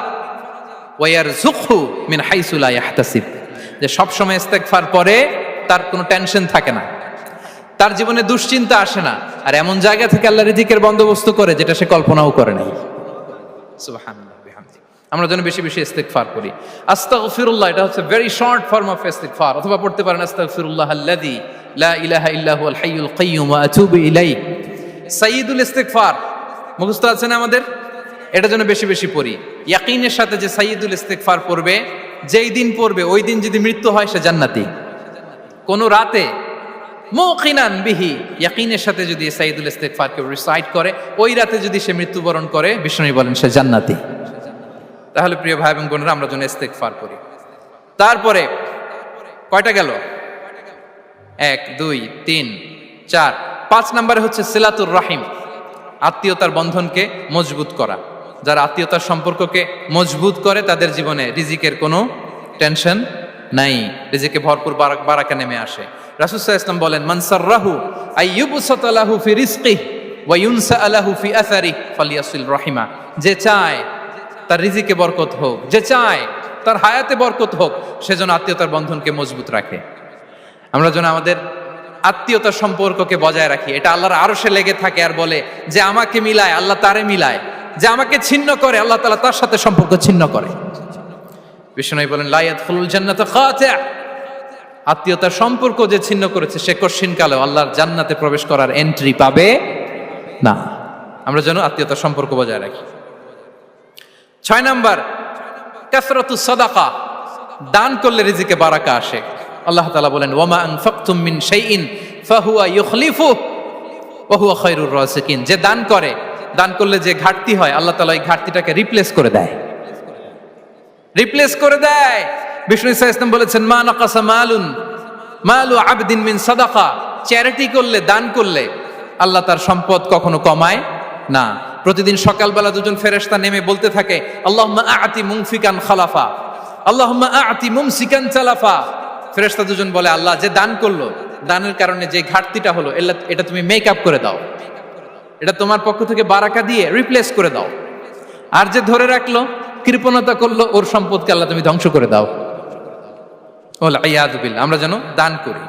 ওয়া ইয়ারযুকহু মিন হাইসু লা ইয়াহতাসিব। যে সব সময় ইস্তিগফার পরে তার কোনো টেনশন থাকে না, তার জীবনে দুশ্চিন্তা আসে না, আর এমন জায়গা থেকে আল্লাহ রিজিকের বন্দোবস্ত করে যেটা সে কল্পনাও করে নাই। সুবহানাল্লাহ বিহামদিহি। আমরা যেন বেশি বেশি ইস্তিগফার করি। আস্তাগফিরুল্লাহ, এটা হচ্ছে ভেরি শর্ট ফর্ম অফ ইস্তিগফার। অথবা পড়তে পারেন আস্তাগফিরুল্লাহ আল্লাযী লা ইলাহা ইল্লা হুয়াল হাইয়ুল কাইয়্যুম ওয়া আতুবু ইলাইহি। সাইয়্যিদুল ইস্তিগফার মুখস্থ আছে না আমাদের? এটা যেন বেশি বেশি পড়ি। ইয়াকিনের সাথে যে সাইয়্যিদুল ইস্তিগফার পড়বে, যেই দিন পড়বে ওই দিন যদি মৃত্যু হয় সে জান্নাতি। কোন রাতে মুকিনান বিহি, ইয়াকিনের সাথে যদি সাইয়্যিদুল ইস্তিগফার কে রিসাইট করে, ওই রাতে যদি সে মৃত্যুবরণ করে, বিষ্ণু বলেন সে জান্নাতি। তাহলে প্রিয় ভাই এবং বোনেরা, আমরা যেন ইস্তিগফার করি। তারপরে কয়টা গেল? 1 2 3 4 5 নম্বরে হচ্ছে সিলাতুর রাহিম, আত্মীয়তার বন্ধনকে মজবুত করা। যারা আত্মীয়তার সম্পর্ককে মজবুত করে তাদের জীবনে রিজিকের কোনো টেনশন নাই, রিজিকে ভরপুর বারাকা নেমে আসে। রাসূল সাল্লাল্লাহু আলাইহি ওয়াসাল্লাম বলেন, মান সাররাহু আইয়ুবসাতা লাহু ফি রিজকিহি ওয়া ইউনসা লাহু ফি আসারিহি ফালিয়াসিল রাহিমা। যে চায় তার রিজিকে বরকত হোক, যে চায় তার হায়াতে বরকত হোক, সেজন্য আত্মীয়তার বন্ধনকে মজবুত রাখে। আমরা যেন আমাদের আত্মীয়তার সম্পর্ককে বজায় রাখি। এটা আল্লাহর আরশে লেগে থাকে আর বলে যে আমাকে মিলায় আল্লাহ তারে মিলায়, যে আমাকে ছিন্ন করে আল্লাহ তাআলা তার সাথে সম্পর্ক ছিন্ন করে। বিষ্ণু বলেন, লা ইয়াদখুলুল জান্নাতা খাতি', আত্মীয়তার সম্পর্ক যে ছিন্ন করেছে সে কশিনকালেও আল্লাহর জান্নাতে প্রবেশ করার এন্ট্রি পাবে না। আমরা যেন আত্মীয়তার সম্পর্ক বজায় রাখি। 6 নাম্বার, কাসরাতুস সাদাকা, দান করলে রিজিকে বারাকা আসে। আল্লাহ তাআলা বলেন, ওয়ামা আনফাকতুম মিন শাইইন ফাহুয়া ইউখলিফুহু ওয়া হুয়া খায়রুর রাযিকিন। যে দান করে, দান করলে যে ঘাটতি হয় আল্লাহ তাআলা এই ঘাটতিটাকে রিপ্লেস করে দেয়, রিপ্লেস করে দেয়। বিষ্ণু ইসা ইসলাম বলেছেন, মা নাকাসা মালু আবদিন মিন সাদাকা। চ্যারিটি করলে, দান করলে আল্লাহ তার সম্পদ কখনো কমায় না। প্রতিদিন সকালবেলা দুজন ফেরেশতা নেমে বলতে থাকে, আল্লাহুম্মা আ'তি মুনফিকান খালাফা, আল্লাহুম্মা আ'তি মুমসিকান চালাফা। ফেরেশতা দুজন বলে, আল্লাহ যে দান করলো, দানের কারণে যে ঘাটতিটা হলো এটা তুমি মেক আপ করে দাও, এটা তোমার পক্ষ থেকে বারাকা দিয়ে রিপ্লেস করে দাও। আর যে ধরে রাখলো, কৃপণতা করলো, ওর সম্পদকে আল্লাহ তুমি ধ্বংস করে দাও। আমরা যেন দান করি।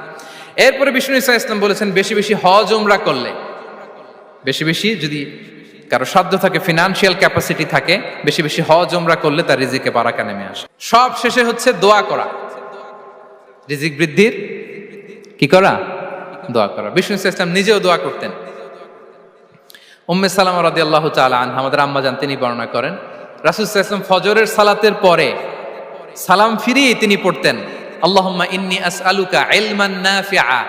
এরপরে বিষ্ণু ইসা ইসলাম বলেছেন, বেশি বেশি হজ উমরা করলে, বেশি বেশি যদি কারো সাধ্য থাকে, ফিনান্সিয়াল ক্যাপাসিটি থাকে, বেশি বেশি হজ উমরা করলে তার রিজিকে বারাকা নেমে আসে। সব শেষে হচ্ছে দোয়া করা, রিজিক বৃদ্ধির কি করা? দোয়া করা। বিষ্ণু ইসা ইসলাম নিজেও দোয়া করতেন। উম্মে সালামা রাদিয়াল্লাহু তাআলা আনহা, আমাদের আম্মা জান, তিনি বর্ণনা করেন, রাসূল সাল্লাল্লাহু আলাইহি ওয়াসাল্লাম ফজরের সালাতের পরে সালাম ফিরিয়ে তিনি পড়তেন, আল্লাহুম্মা ইন্নী আসআলুকা ইলমান নাফিআ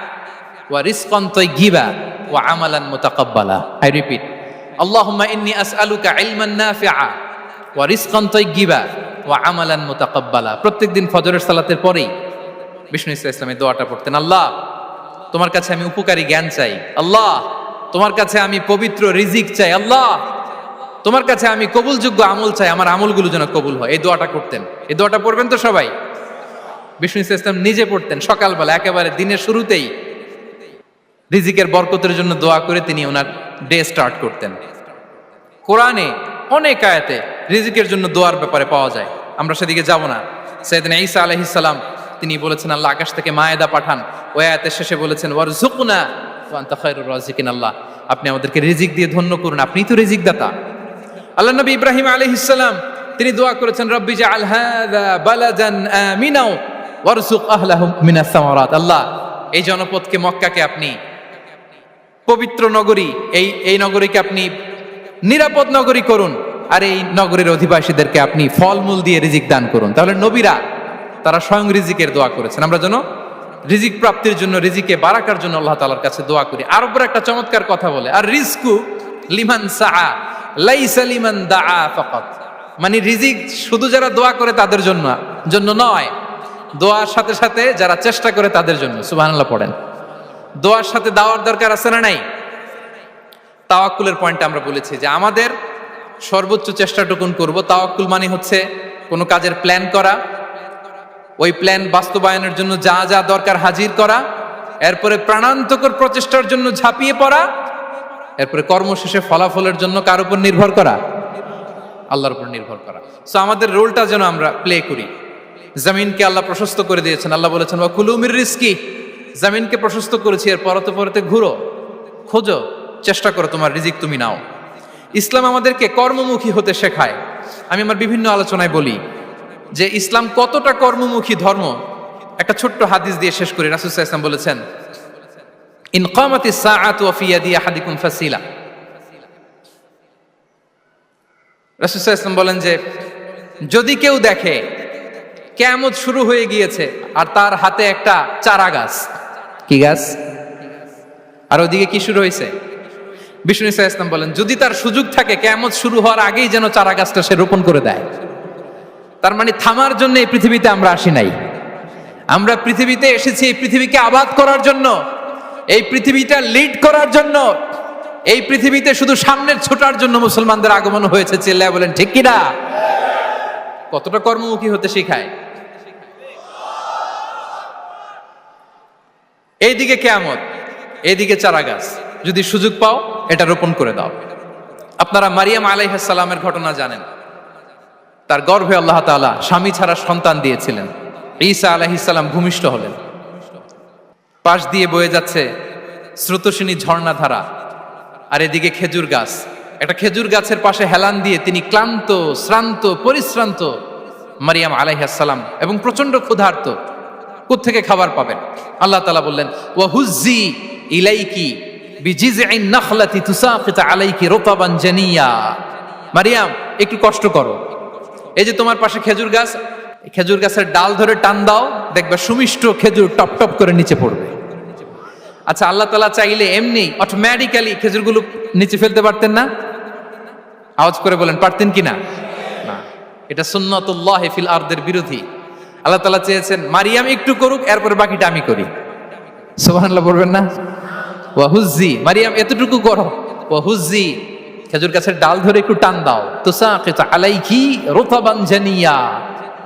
ওয়া রিজকান তাইয়্যিবা ওয়া আমালান মুতাকাব্বালা। আই রিপিট, আল্লাহুম্মা ইন্নী আসআলুকা ইলমান নাফিআ ওয়া রিজকান তাইয়্যিবা ওয়া আমালান মুতাকাব্বালা। প্রত্যেকদিন ফজরের সালাতের পরেই বিষ্ণু ইসলাম এই দোয়াটা পড়তেন, আল্লাহ তোমার কাছে আমি উপকারী জ্ঞান চাই, আল্লাহ তোমার কাছে আমি পবিত্র রিজিক চাই, আল্লাহ তোমার কাছে আমি কবুলযোগ্য আমল চাই, আমার আমলগুলো যেন কবুল হয়। এই দোয়াটা করতেন। এই দোয়াটা পড়বেন তো সবাই। বিষ্ণু ইসলাম নিজে পড়তেন সকালবেলা, একেবারে দিনের শুরুতেই রিজিকের বরকতের জন্য দোয়া করে তিনি ওনার ডে স্টার্ট করতেন। কোরআনে অনেক আয়াতে রিজিকের জন্য দোয়ার ব্যাপারে পাওয়া যায়, আমরা সেদিকে যাব না। সাইয়েদনা ঈসা আলাইহিস সালাম তিনি বলেছেন, আল্লাহ আকাশ থেকে মায়েদা পাঠান। ওই আয়াতের শেষে বলেছেন, ওয়ারযুকনা ওয়া আনতা খায়রুর রাযিকিন, আল্লাহ আপনি আমাদেরকে রিজিক দিয়ে ধন্য করুন, আপনিই তো রিজিক দাতা। আল্লাহ নবী ইব্রাহিম আলাইহিস সালাম তিনি দোয়া করেছেন, রব্বি জাআল হাযা বালাদান আমিনা ওয়ারযুক আহলাহু মিনাস সামারাত, আল্লাহ এই জনপদকে, মক্কাকে আপনি পবিত্র নগরী, এই নগরীকে আপনি নিরাপদ নগরী করুন, আর এই নগরীর অধিবাসীদেরকে আপনি ফলমূল দিয়ে রিজিক দান করুন। তাহলে নবীরা তারা স্বয়ং রিজিকের দোয়া করেছেন। আমরা যেন রিজিক প্রাপ্তির জন্য, রিজিকে বারাকার জন্য আল্লাহ তাআলার কাছে দোয়া করি। আরবরা একটা চমৎকার কথা বলে, আর রিজকু লিমান সাআ লাইসা লিমান দাআ ফাকাত। মানে রিজিক শুধু যারা দোয়া করে তাদের জন্য নয়, দোয়ার সাথে সাথে যারা চেষ্টা করে তাদের জন্য। সুবহানাল্লাহ পড়েন। দোয়ার সাথে দাওয়ার দরকার আছে না নাই? তাওয়াক্কুলের পয়েন্টে আমরা বলেছি যে আমাদের সর্বোচ্চ চেষ্টাটুকুন করব। তাওয়াক্কুল মানে হচ্ছে কোনো কাজের প্ল্যান করা, ওই প্ল্যান বাস্তবায়নের জন্য যা যা দরকার হাজির করা, এরপরে প্রাণান্তকর প্রচেষ্টার জন্য ঝাঁপিয়ে পড়া, এরপরে কর্মশেষে ফলাফলের জন্য কার উপর নির্ভর করা? আল্লাহর উপর নির্ভর করা। সো আমাদের রোলটা যেন আমরা প্লে করি। জমিনকে আল্লাহ প্রশস্ত করে দিয়েছেন, আল্লাহ বলেছেন ওয়া কুলু মির রিজকি, জমিনকে প্রশস্ত করেছি, এর পরতে পরতে ঘুরো, খোঁজো, চেষ্টা করো তোমার রিজিক তুমি নাও। ইসলাম আমাদেরকে কর্মমুখী হতে শেখায়। আমি আমার বিভিন্ন আলোচনায় বলি যে ইসলাম কতটা কর্মমুখী ধর্ম। একটা ছোট্ট হাদিস দিয়ে শেষ করি। রাসূল সাল্লাল্লাহু আলাইহি ওয়াসাল্লাম বলেছেন, ইন কামাতিস সাআতু ওয়া ফি ইয়াদি আহাদিকুম ফাসিলা। রাসূল সাল্লাল্লাহু আলাইহি ওয়াসাল্লাম বলেন যে যদি কেউ দেখে কিয়ামত শুরু হয়ে গিয়েছে আর তার হাতে একটা চারা গাছ, কি গাছ? আর ওদিকে কি শুরু হয়েছে? বিষ্ণু ইসা ইসলাম বলেন যদি তার সুযোগ থাকে কিয়ামত শুরু হওয়ার আগেই যেন চারা গাছটা সে রোপণ করে দেয়। তার মানে থামার জন্য এই পৃথিবীতে আমরা আসি নাই। আমরা পৃথিবীতে এসেছি এই পৃথিবীকে আবাদ করার জন্য, এই পৃথিবীটা লিড করার জন্য। এই পৃথিবীতে শুধু সামনের ছোটার জন্য মুসলমানদের আগমন হয়েছে। চিল্লায় বলেন ঠিক কিনা? কতটা কর্মমুখী হতে শেখায়। এইদিকে কিয়ামত, এইদিকে চারা গাছ, যদি সুযোগ পাও এটা রোপণ করে দাও। আপনারা মারিয়াম আলাইহিস সালামের ঘটনা জানেন। তার গর্ভে আল্লাহ তাআলা স্বামী ছাড়া সন্তান দিয়েছিলেন। ঈসা আলাইহিস সালাম ভূমিষ্ঠ হলেন। পাশ দিয়ে বয়ে যাচ্ছে স্রোতস্বিনী ঝর্ণাধারা, আর এদিকে খেজুর গাছ। একটা খেজুর গাছের পাশে হেলান দিয়ে তিনি ক্লান্ত, শ্রান্ত, পরিশ্রান্ত মারিয়াম আলাইহিস সালাম এবং প্রচন্ড ক্ষুধার্ত কোত্থেকে খাবার পাবেন? আল্লাহ তাআলা বললেন ওয়াহুজ্জি ইলাইকি বিজিজইন নাখলাতি তুসাকিত আলাইকি রতাবান জানিয়া। মারিয়াম, একটু কষ্ট করো, এই যে তোমার পাশে খেজুর গাছ, খেজুর গাছের ডাল ধরে টান দাও, দেখবে সুমিষ্ট খেজুর টপ টপ করে নিচে পড়বে। আচ্ছা, আল্লাহ তাআলা চাইলে এমনি অটোমেটিক্যালি খেজুরগুলো নিচে ফেলতে পারতেন না? আওয়াজ করে বলেন, পারতেন কিনা? না, এটা সুন্নাতুল্লাহি ফিল আরদের বিরোধী। আল্লাহ তাআলা চেয়েছেন মারিয়াম একটু করুক, এরপরে বাকিটা আমি করি। সুবহানাল্লাহ বলবেন না? ওয়াহুজ্জি, মারিয়াম এতটুকু করো, ওয়াহুজ্জি খেজুর গাছের ডাল ধরে একটু টান দাও, তুসাকিত আলাইকি রতাবান জানিয়া,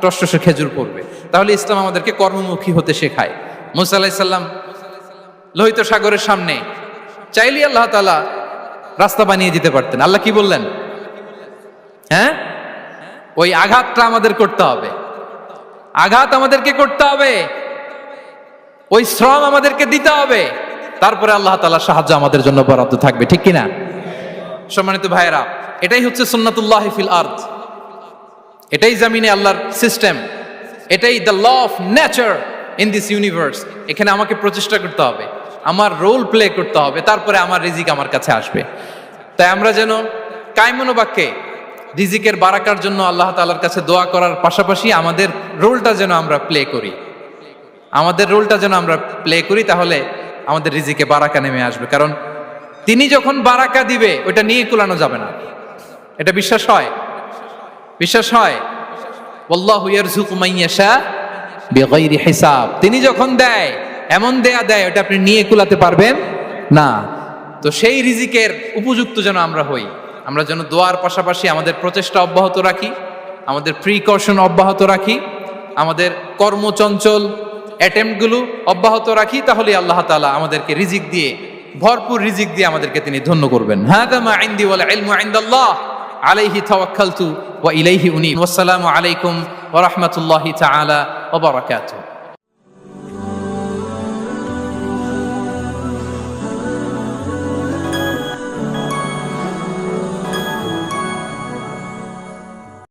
টসটসে খেজুর পড়বে। তাহলে ইসলাম আমাদেরকে কর্মমুখী হতে শেখায়। মুসা আলাইহিস সালাম লোহিত সাগরের সামনে চাইলে আল্লাহ তাআলা রাস্তা বানিয়ে দিতে পারতেন। আল্লাহ কি বললেন? হ্যাঁ, ওই আঘাতটা আমাদের করতে হবে, আঘাত আমাদেরকে করতে হবে, ওই শ্রম আমাদেরকে দিতে হবে, তারপরে আল্লাহ তাআলার সাহায্য আমাদের জন্য বরাদ্দ থাকবে, ঠিক কিনা? সম্মানিত ভাইয়েরা, এটাই হচ্ছে সুন্নাতুল্লাহি ফিল আরদ, এটাই জামিনে আল্লাহর সিস্টেম, এটাই the law of nature in this universe. এখানে আমাকে প্রচেষ্টা করতে হবে, আমার রোল প্লে করতে হবে, তারপরে আমার রিজিক আমার কাছে আসবে। তাই আমরা যেন কায়মনোবাক্যে রিজিকের বারাকার জন্য আল্লাহ তাআলার কাছে দোয়া করার পাশাপাশি আমাদের রোলটা যেন আমরা প্লে করি, আমাদের রোলটা যেন আমরা প্লে করি, তাহলে আমাদের রিজিকে বারাকা নেমে আসবে। কারণ তিনি যখন বারাকা দিবে ওটা নিয়ে কুলানো যাবে না। এটা বিশ্বাস হয়? বিশ্বাস হয়? ওয়াল্লাহু ইয়ারযুকু মান ইয়াশা বিগাইরি হিসাব। তিনি যখন দেয় এমন দেয়া দেয় ওটা আপনি নিয়ে কুলাতে পারবেন না। তো সেই রিজিকের উপযুক্ত যেন আমরা হই, আমরা যেন দোয়ার পাশাপাশি আমাদের প্রচেষ্টা অব্যাহত রাখি, আমাদের প্রিকশন অব্যাহত রাখি, আমাদের কর্মচঞ্চল অ্যাটেম্পটগুলো অব্যাহত রাখি, তাহলে আল্লাহ তাআলা আমাদেরকে রিজিক দিয়ে, ভরপুর রিজিক দিয়ে আমাদেরকে তিনি ধন্য করবেন। হাযা মা ইনদি ওয়াল ইলমু ইনদাল্লাহ আলাইহি তাওয়াক্কালতু ওয়া ইলাইহি উনীব। ওয়াসসালামু আলাইকুম ওয়া রাহমাতুল্লাহি তাআলা ওয়া বারাকাতুহু।